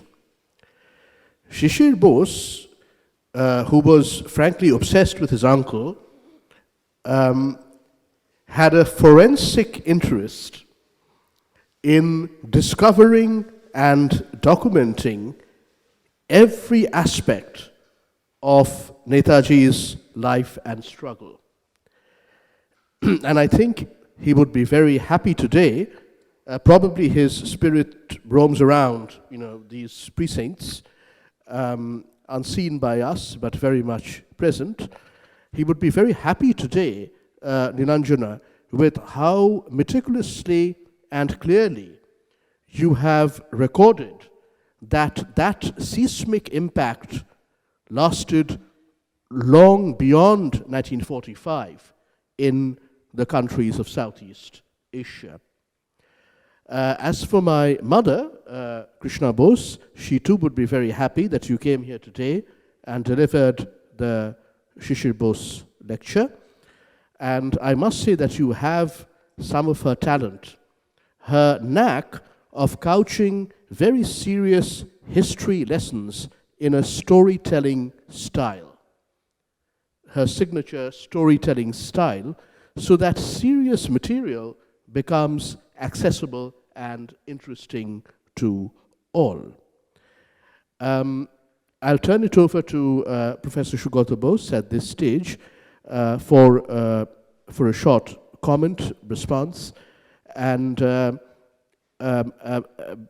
Sisir Bose, who was frankly obsessed with his uncle, had a forensic interest in discovering and documenting every aspect of Netaji's life and struggle. And I think he would be very happy today. Probably his spirit roams around, these precincts, unseen by us, but very much present. He would be very happy today, Nilanjana, with how meticulously and clearly you have recorded that seismic impact lasted long beyond 1945 in the countries of Southeast Asia. As for my mother, Krishna Bose, she too would be very happy that you came here today and delivered the Sisir Bose lecture. And I must say that you have some of her talent, her knack of couching very serious history lessons in a storytelling style, her signature storytelling style, so that serious material becomes accessible and interesting to all. I'll turn it over to Professor Sugata Bose at this stage for a short comment, response, and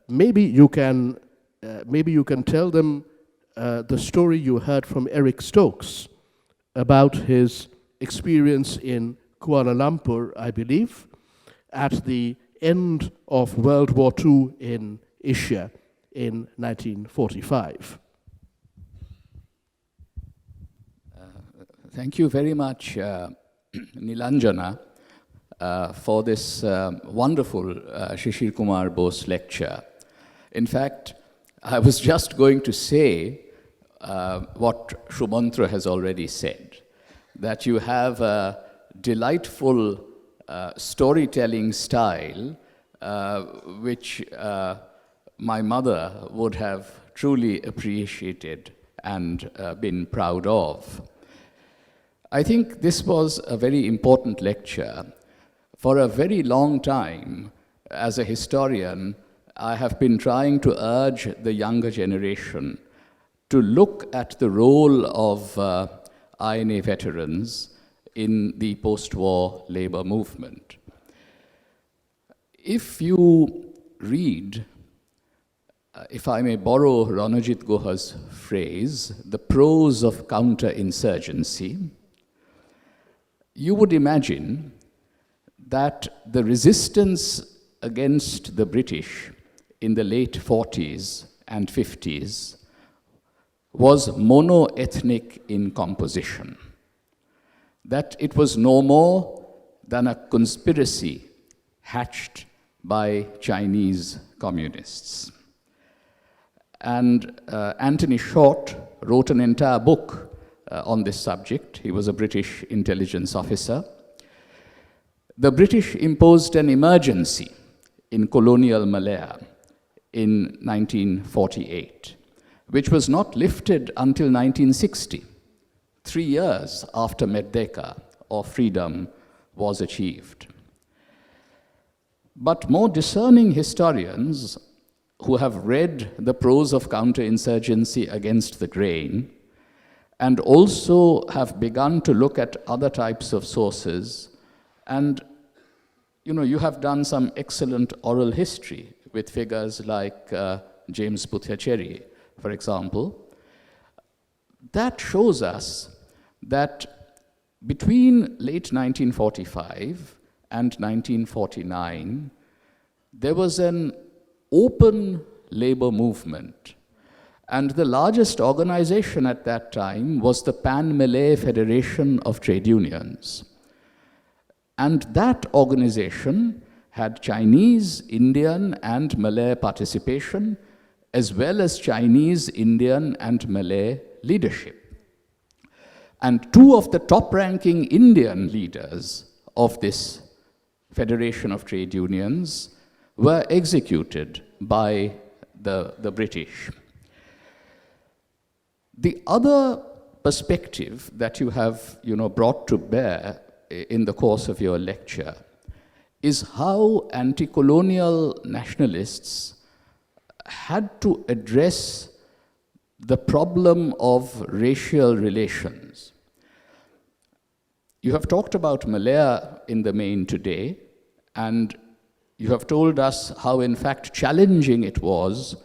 maybe you can tell them the story you heard from Eric Stokes about his experience in Kuala Lumpur, I believe, at the end of World War II in Asia in 1945. Thank you very much, Nilanjana, for this wonderful Sisir Kumar Bose lecture. In fact, I was just going to say what Shumantra has already said, that you have a delightful storytelling style which my mother would have truly appreciated and been proud of. I think this was a very important lecture. For a very long time, as a historian, I have been trying to urge the younger generation to look at the role of INA veterans in the post-war labor movement. If you read, if I may borrow Ranajit Guha's phrase, the prose of counterinsurgency, you would imagine that the resistance against the British in the late 40s and 50s was mono-ethnic in composition, that it was no more than a conspiracy hatched by Chinese communists. And Anthony Short wrote an entire book on this subject. He was a British intelligence officer. The British imposed an emergency in colonial Malaya in 1948, which was not lifted until 1960, 3 years after Merdeka, or freedom, was achieved. But more discerning historians who have read the prose of counterinsurgency against the grain and also have begun to look at other types of sources, and you have done some excellent oral history with figures like James Buttigieg, for example, that shows us that between late 1945 and 1949, there was an open labor movement. And the largest organization at that time was the Pan-Malay Federation of Trade Unions. And that organization had Chinese, Indian, and Malay participation, as well as Chinese, Indian, and Malay leadership. And two of the top-ranking Indian leaders of this Federation of Trade Unions were executed by the British. The other perspective that you have brought to bear in the course of your lecture is how anti-colonial nationalists had to address the problem of racial relations. You have talked about Malaya in the main today, and you have told us how, in fact, challenging it was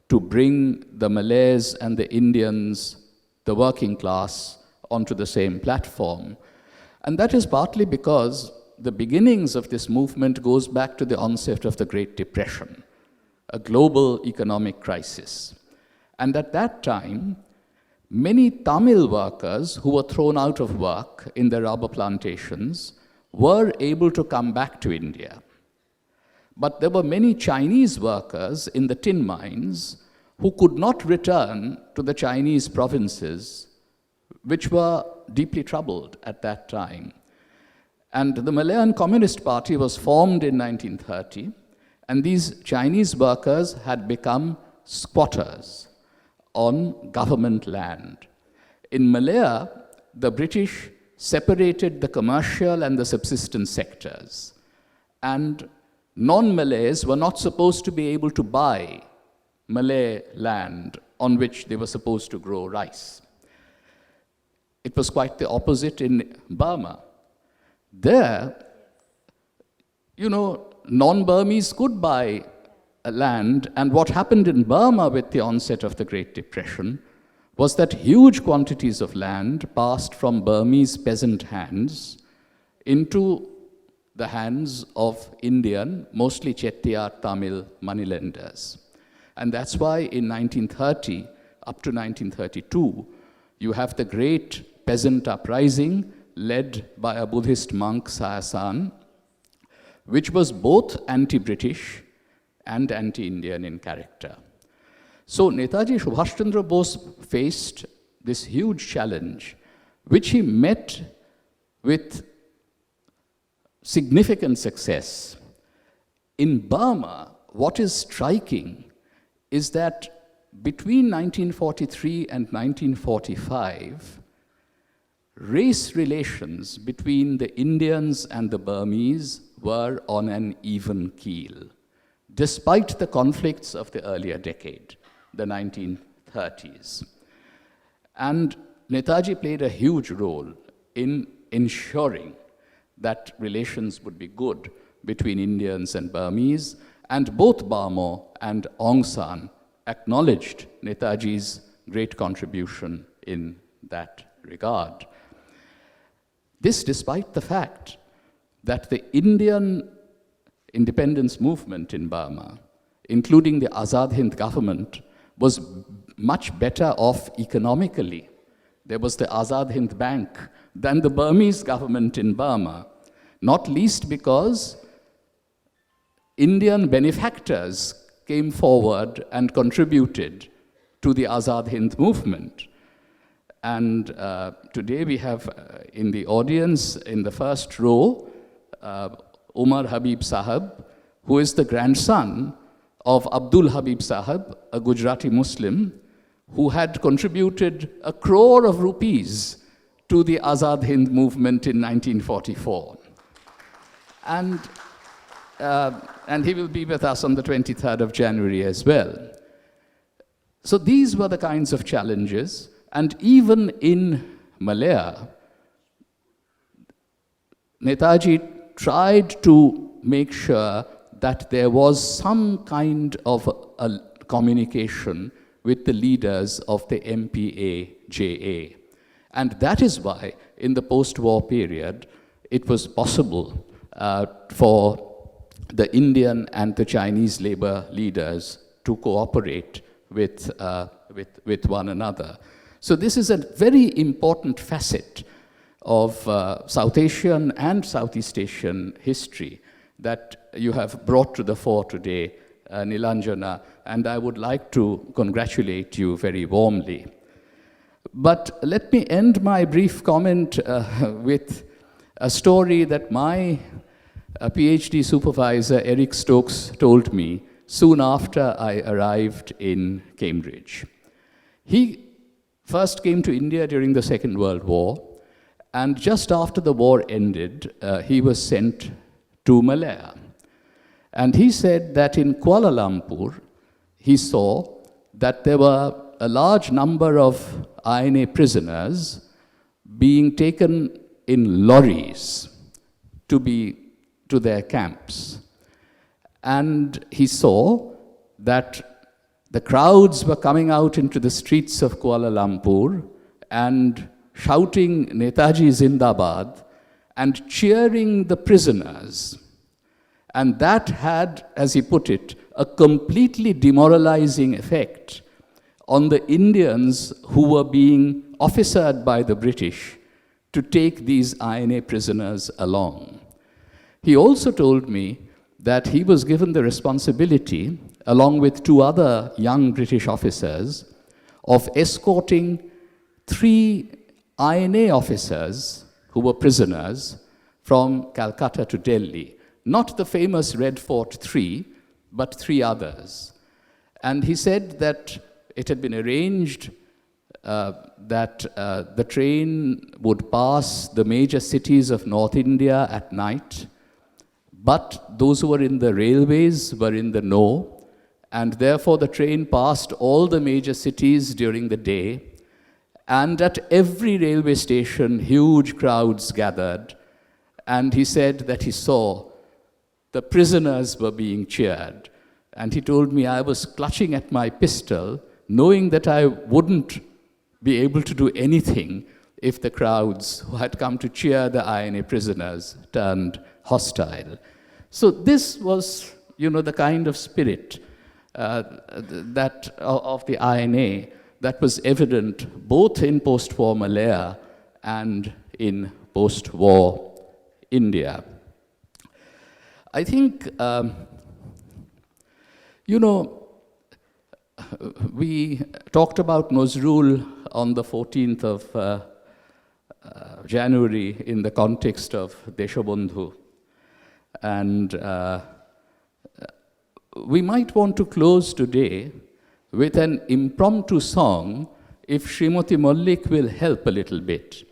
to bring the Malays and the Indians, the working class, onto the same platform. And that is partly because the beginnings of this movement goes back to the onset of the Great Depression, a global economic crisis. And at that time, many Tamil workers who were thrown out of work in the rubber plantations were able to come back to India. But there were many Chinese workers in the tin mines who could not return to the Chinese provinces, which were deeply troubled at that time. And the Malayan Communist Party was formed in 1930, and these Chinese workers had become squatters on government land. In Malaya, the British separated the commercial and the subsistence sectors, and non-Malays were not supposed to be able to buy Malay land on which they were supposed to grow rice. It was quite the opposite in Burma. There, non-Burmese could buy land, and what happened in Burma with the onset of the Great Depression was that huge quantities of land passed from Burmese peasant hands into the hands of Indian, mostly Chettiar Tamil moneylenders. And that's why in 1930, up to 1932, you have the great peasant uprising led by a Buddhist monk, Sayasan, which was both anti-British and anti-Indian in character. So Netaji Subhash Chandra Bose faced this huge challenge, which he met with significant success. In Burma, what is striking is that between 1943 and 1945, race relations between the Indians and the Burmese were on an even keel, despite the conflicts of the earlier decade, the 1930s. And Netaji played a huge role in ensuring that relations would be good between Indians and Burmese, and both Bamo and Aung San acknowledged Netaji's great contribution in that regard. This despite the fact that the Indian independence movement in Burma, including the Azad Hind government, was much better off economically. There was the Azad Hind Bank than the Burmese government in Burma, not least because Indian benefactors came forward and contributed to the Azad Hind movement. And today we have in the audience, in the first row, Umar Habib Sahab, who is the grandson of Abdul Habib Sahab, a Gujarati Muslim, who had contributed 1 crore of rupees to the Azad Hind movement in 1944. And he will be with us on the 23rd of January as well. So these were the kinds of challenges, and even in Malaya, Netaji tried to make sure that there was some kind of a communication with the leaders of the MPA-JA. And that is why, in the post-war period, it was possible for the Indian and the Chinese labor leaders to cooperate with one another. So this is a very important facet of South Asian and Southeast Asian history that you have brought to the fore today, Nilanjana, and I would like to congratulate you very warmly. But let me end my brief comment with a story that my PhD supervisor, Eric Stokes, told me soon after I arrived in Cambridge. He first came to India during the Second World War, and just after the war ended, he was sent to Malaya. And he said that in Kuala Lumpur, he saw that there were a large number of INA prisoners being taken in lorries to their camps. And he saw that the crowds were coming out into the streets of Kuala Lumpur and shouting Netaji Zindabad and cheering the prisoners. And that had, as he put it, a completely demoralizing effect on the Indians who were being officered by the British to take these INA prisoners along. He also told me that he was given the responsibility, along with 2 other young British officers, of escorting 3 INA officers who were prisoners from Calcutta to Delhi. Not the famous Red Fort 3, but 3 others. And he said that it had been arranged that the train would pass the major cities of North India at night, but those who were in the railways were in the know, and therefore the train passed all the major cities during the day, and at every railway station, huge crowds gathered, and he said that he saw the prisoners were being cheered. And he told me I was clutching at my pistol, knowing that I wouldn't be able to do anything if the crowds who had come to cheer the INA prisoners turned hostile. So this was, the kind of spirit that of the INA that was evident both in post-war Malaya and in post-war India. I think, we talked about Nazrul on the 14th of January in the context of Deshabandhu. And we might want to close today with an impromptu song, if Srimati Mallik will help a little bit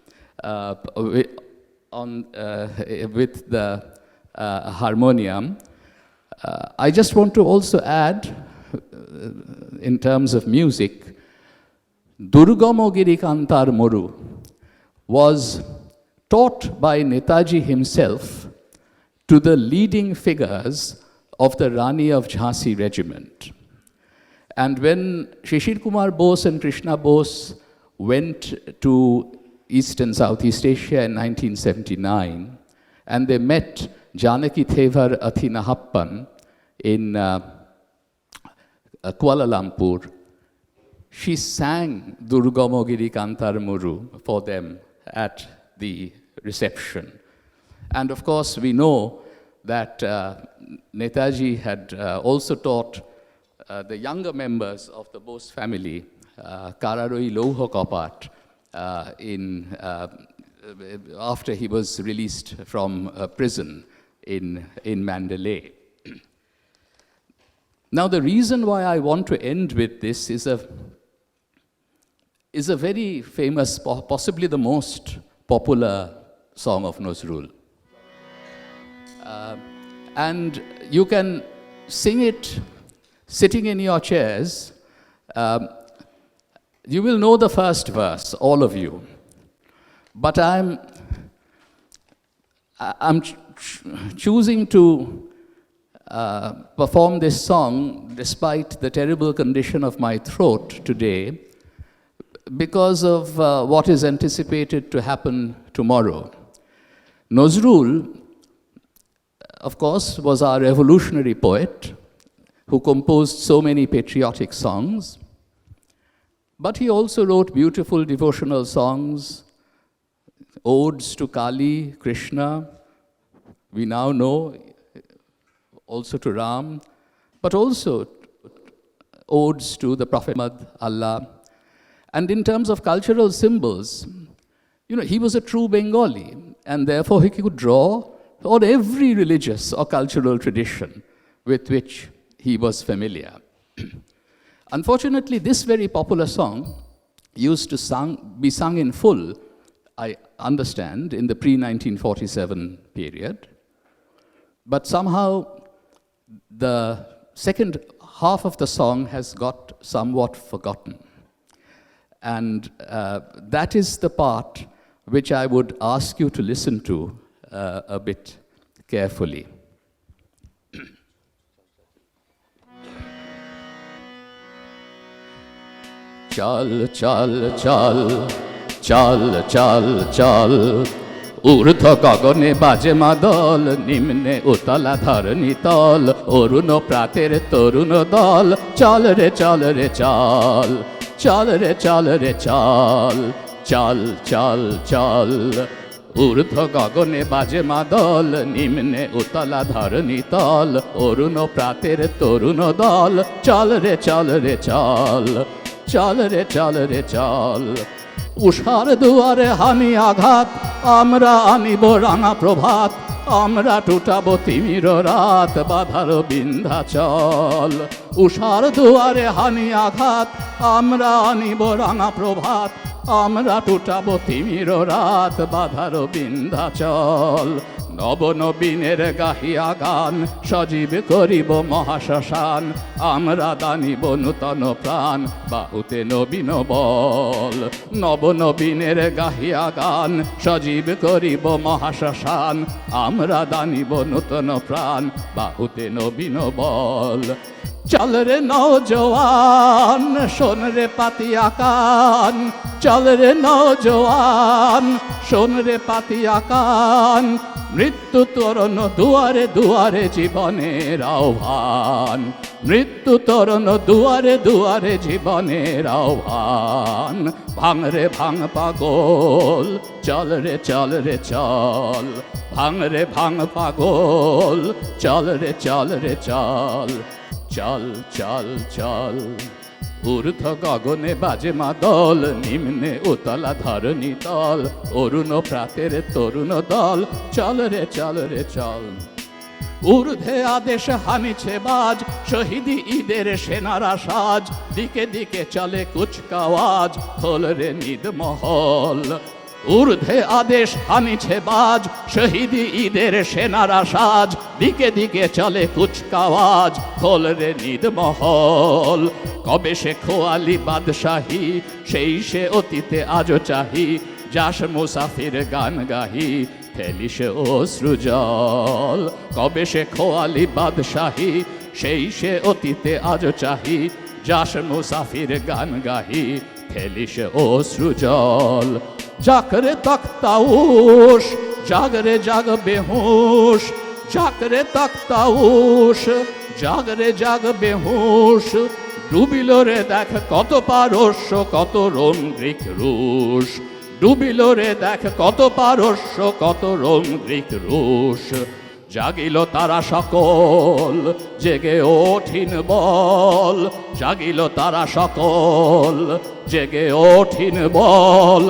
with the harmonium. I just want to also add, in terms of music, Durgamogiri Kantar Moru was taught by Netaji himself to the leading figures of the Rani of Jhansi regiment. And when Shishir Kumar Bose and Krishna Bose went to East and Southeast Asia in 1979, and they met Janaki Thevar Athinahappan in Kuala Lumpur, she sang Durgamogiri Kantar Muru for them at the reception. And of course, we know that Netaji had also taught the younger members of the Bose family, Kararoi Louho Kapat, after he was released from prison in Mandalay. Now, the reason why I want to end with this is a very famous, possibly the most popular song of Nazrul. And you can sing it sitting in your chairs. You will know the first verse, all of you. But I'm choosing to perform this song despite the terrible condition of my throat today because of what is anticipated to happen tomorrow. Nazrul, of course, was our revolutionary poet who composed so many patriotic songs, but he also wrote beautiful devotional songs, odes to Kali, Krishna, we now know, also to Ram, but also odes to the Prophet Muhammad, Allah. And in terms of cultural symbols, he was a true Bengali, and therefore he could draw on every religious or cultural tradition with which he was familiar. Unfortunately, this very popular song used to be sung in full, I understand, in the pre-1947 period. But somehow the second half of the song has got somewhat forgotten. And that is the part which I would ask you to listen to a bit carefully. Chal, chal, chal, chal, chal, chal. Urdhva gagane baje madal, nimne utala dharani tal, oruno prater toruno dal, chal re chal. চল রে চল রে চল, চল চল চল। ঊর্ধ্ব গগনে বাজে মাদল, নিম্নে উতলা ধরণী তল, অরুণ প্রাতের তরুণ দল, চল রে চল রে চল, চল রে চল রে চল। উষার দুয়ারে হানি আঘাত, আমরা আনিব রাঙা প্রভাত, আমরা টুটাবো তিমির রাত, বাধার বিন্ধ্যাচল। উষার দুয়ারে হানি আঘাত, আমরা আনিব রাঙা প্রভাত, আমরা টুটাবো তিমির রাত, বাধার বিন্ধ্যাচল। নব নবীনের গাহিয়া গান, সজীব করিব মহাশ্মশান, আমরা দানিব নূতন প্রাণ, বাহুতে নবীন বল। নব নবীনের গাহিয়া গান, সজীব করিব মহাশ্মশান, আমরা দানিব নূতন প্রাণ, বাহুতে নবীন বল। চল রে নওজোয়ান, শোন রে পাতিয়া কান, চল রে নওজোয়ান, শোন রে পাতিয়া কান। মৃত্যু তরণ দুয়ারে দুয়ারে জীবনের আহ্বান, মৃত্যু তরণ দুয়ারে দুয়ারে জীবনের আহ্বান। ভাঙ রে ভাঙ পাগল, চল রে চল রে চল, ভাঙ রে ভাঙ পাগল, চল রে চল রে চল, চল চল চল। ঊর্ধ্ব গগনে বাজে মাদল, নিম্নে উতলা ধরণী তল, অরুণ প্রাতের তরুণ দল, চল রে চল রে চল। ঊর্ধ্বে আদেশ হানিছে বাজ, শহীদি ঈদের সেনারা সাজ, দিকে দিকে চলে কুচকাওয়াজ, খোল রে নিদ মহল। ঊর্ধ্বে আদেশ হানিছে বাজ, শহীদি ঈদের সেনারা সাজ, দিকে দিকে চলে কুচকাওয়াজ, খোল রে নিদ মহল। কবে সে খোয়ালি বাদশাহী, সেই সে অতীতে আজও চাহি, যাস মুসাফির গান গাহি, ফেলিস অশ্রু জল। কবে সে খোয়ালি বাদশাহী, সেই সে অতীতে আজও চাহি, যাস মুসাফির গান গাহি, ফেলিস অশ্রু জল। জাগরে তক্তাউশ, জাগরে জাগ বেহুশ, জাগরে তক্তাউশ, জাগরে জাগ বেহুশ। ডুবিল রে দেখ কত পারস্য, কত রোম গ্রিক রুশ, ডুবিল রে দেখ কত পারস্য, কত রোম গ্রিক রুশ। জাগিল তারা সকল, জেগে ওঠিন বল, জাগিল তারা সকল, জেগে ওঠিন বল।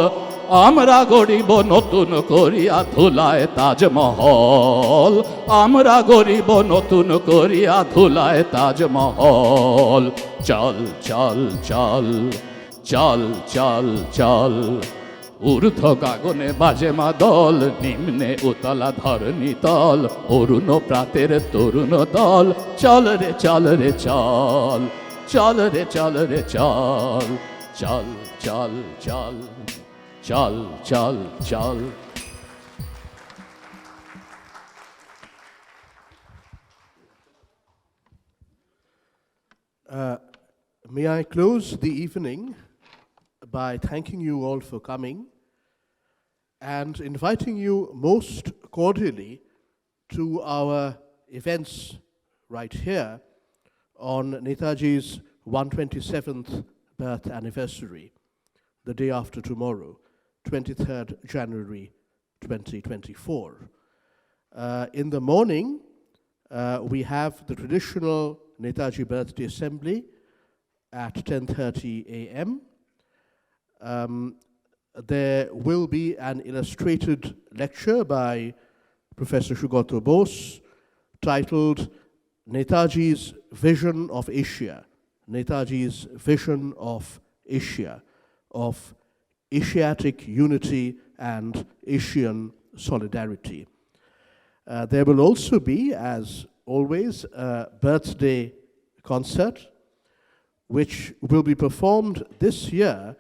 আমরা গড়িব নতুন করিয়া ধুলায় তাজমহল, আমরা গড়িব নতুন করিয়া ধুলায় তাজমহল। চল চল চল, চল চল চল। ঊর্ধ্ব গগনে বাজে মাদল, নিম্নে উতলা ধরণী তল, অরুণ প্রাতের তরুণ দল, চল রে চল রে চল, চল রে চল রে চল, চল চল চল, চল চল চল। May I close the evening by thanking you all for coming and inviting you most cordially to our events right here on Netaji's 127th birth anniversary, the day after tomorrow, 23rd January 2024. In the morning, we have the traditional Netaji Birthday Assembly at 10:30 a.m. There will be an illustrated lecture by Professor Sugata Bose titled Netaji's Vision of Asia, Netaji's Vision of Asia, of Asiatic unity and Asian solidarity. There will also be, as always, a birthday concert, which will be performed this year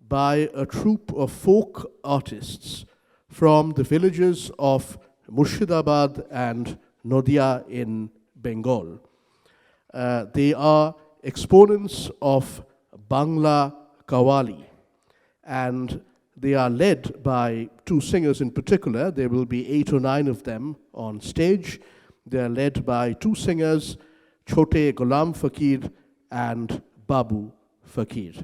by a troupe of folk artists from the villages of Murshidabad and Nodia in Bengal. They are exponents of Bangla Qawwali, and they are led by two singers in particular. There will be 8 or 9 of them on stage. They are led by two singers, Chote Ghulam Fakir and Babu Fakir.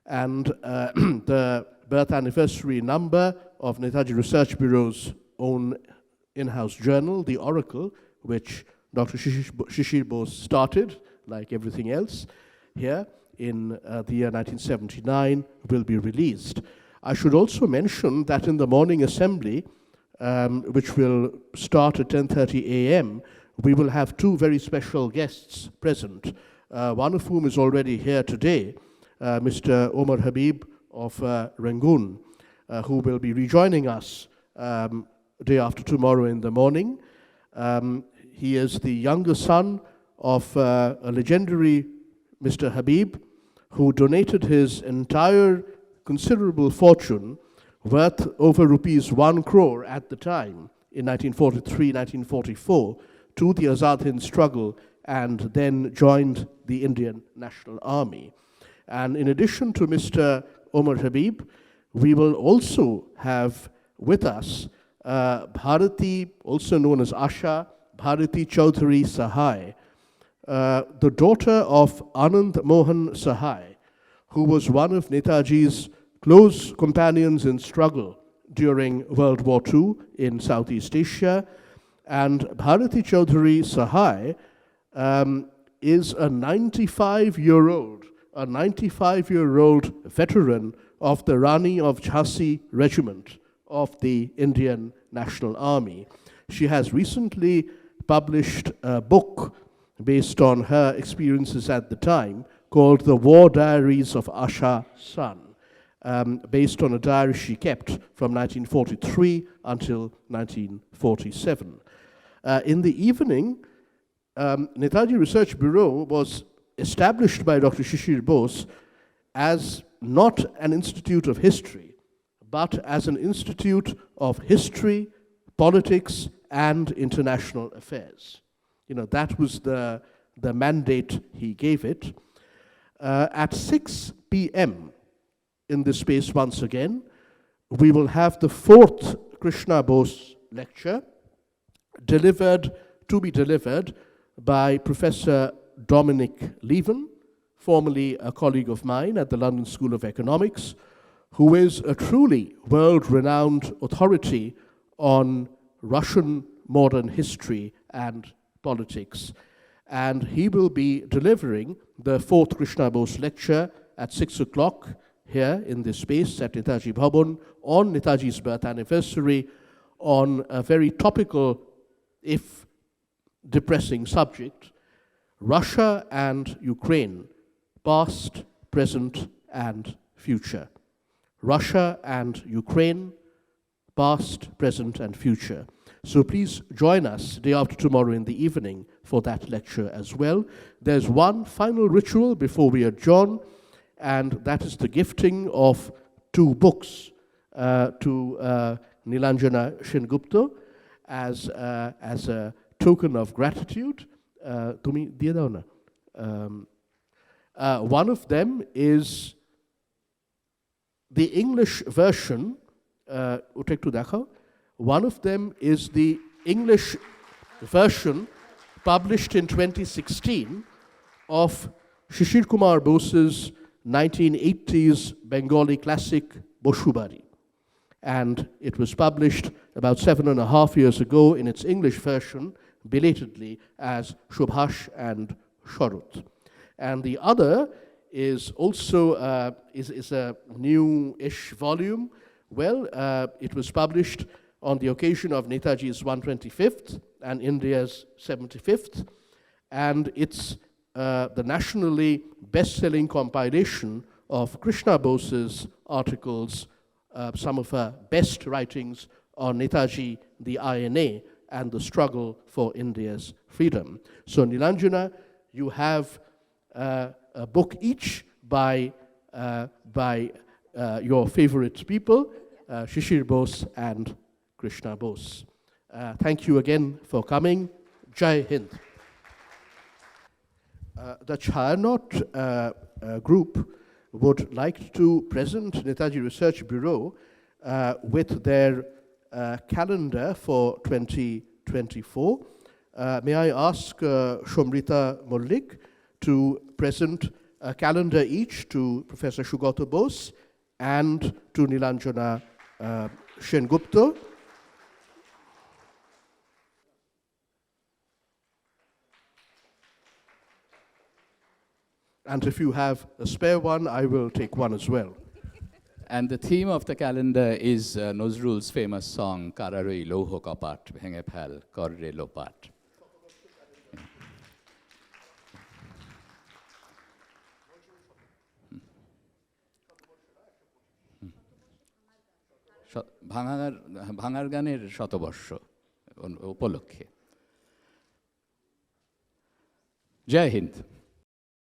and the birth anniversary number of Netaji Research Bureau's own in-house journal, The Oracle, which Dr. Sisir Bose started, like everything else, here in the year 1979, will be released. I should also mention that in the morning assembly, which will start at 10:30 a.m., we will have two very special guests present, one of whom is already here today, Mr. Omar Habib of Rangoon, who will be rejoining us day after tomorrow in the morning. He is the younger son of a legendary Mr. Habib, who donated his entire considerable fortune, worth over rupees 1 crore at the time, in 1943-1944, to the Azad Hind struggle, and then joined the Indian National Army. And in addition to Mr. Omar Habib, we will also have with us Bharati, also known as Asha, Bharati Chaudhary Sahai, the daughter of Anand Mohan Sahai, who was one of Netaji's close companions in struggle during World War II in Southeast Asia. And Bharati Chaudhary Sahai is a 95-year-old veteran of the Rani of Jhansi Regiment of the Indian National Army. She has recently published a book based on her experiences at the time called The War Diaries of Asha San, based on a diary she kept from 1943 until 1947. In the evening, Netaji Research Bureau was established by Dr. Sisir Bose as not an institute of history, but as an institute of history, politics, and international affairs. You know, that was the mandate he gave it. At 6 p.m. in this space once again, we will have the 4th Krishna Bose lecture to be delivered by Professor Dominic Leven, formerly a colleague of mine at the London School of Economics, who is a truly world-renowned authority on Russian modern history and politics. And he will be delivering the 4th Krishna Bose lecture at 6 o'clock here in this space at Netaji Bhawan on Netaji's birth anniversary, on a very topical, if depressing subject, Russia and Ukraine, past, present, and future. Russia and Ukraine, past, present, and future. So please join us day after tomorrow in the evening for that lecture as well. There's one final ritual before we adjourn, and that is the gifting of 2 books to Nilanjana Sengupta as a token of gratitude. Tumi diye dao na. One of them is the English version. Utek tu dekhao. One of them is the English version published in 2016 of Shishir Kumar Bose's 1980s Bengali classic Boshubari. And it was published about 7.5 years ago in its English version, belatedly, as Shubhash and Sharut. And the other is also is a new-ish volume. Well, it was published on the occasion of Netaji's 125th and India's 75th, and it's the nationally best-selling compilation of Krishna Bose's articles, some of her best writings on Netaji, the INA, and the struggle for India's freedom. So Nilanjana, you have a book each by your favorite people, Shishir Bose and Krishna Bose. Thank you again for coming. Jai Hind. The Chayanot group would like to present Netaji Research Bureau with their calendar for 2024. May I ask Shomrita Mullik to present a calendar each to Professor Sugata Bose and to Nilanjana Sengupta. And if you have a spare one, I will take one as well. And the theme of the calendar is Nazrul's famous song, Kararoi Loho Kapat, Bhenge Phel, Korre Lopat. ভাঙার গানের শতবর্ষ উপলক্ষে। জয় হিন্দ।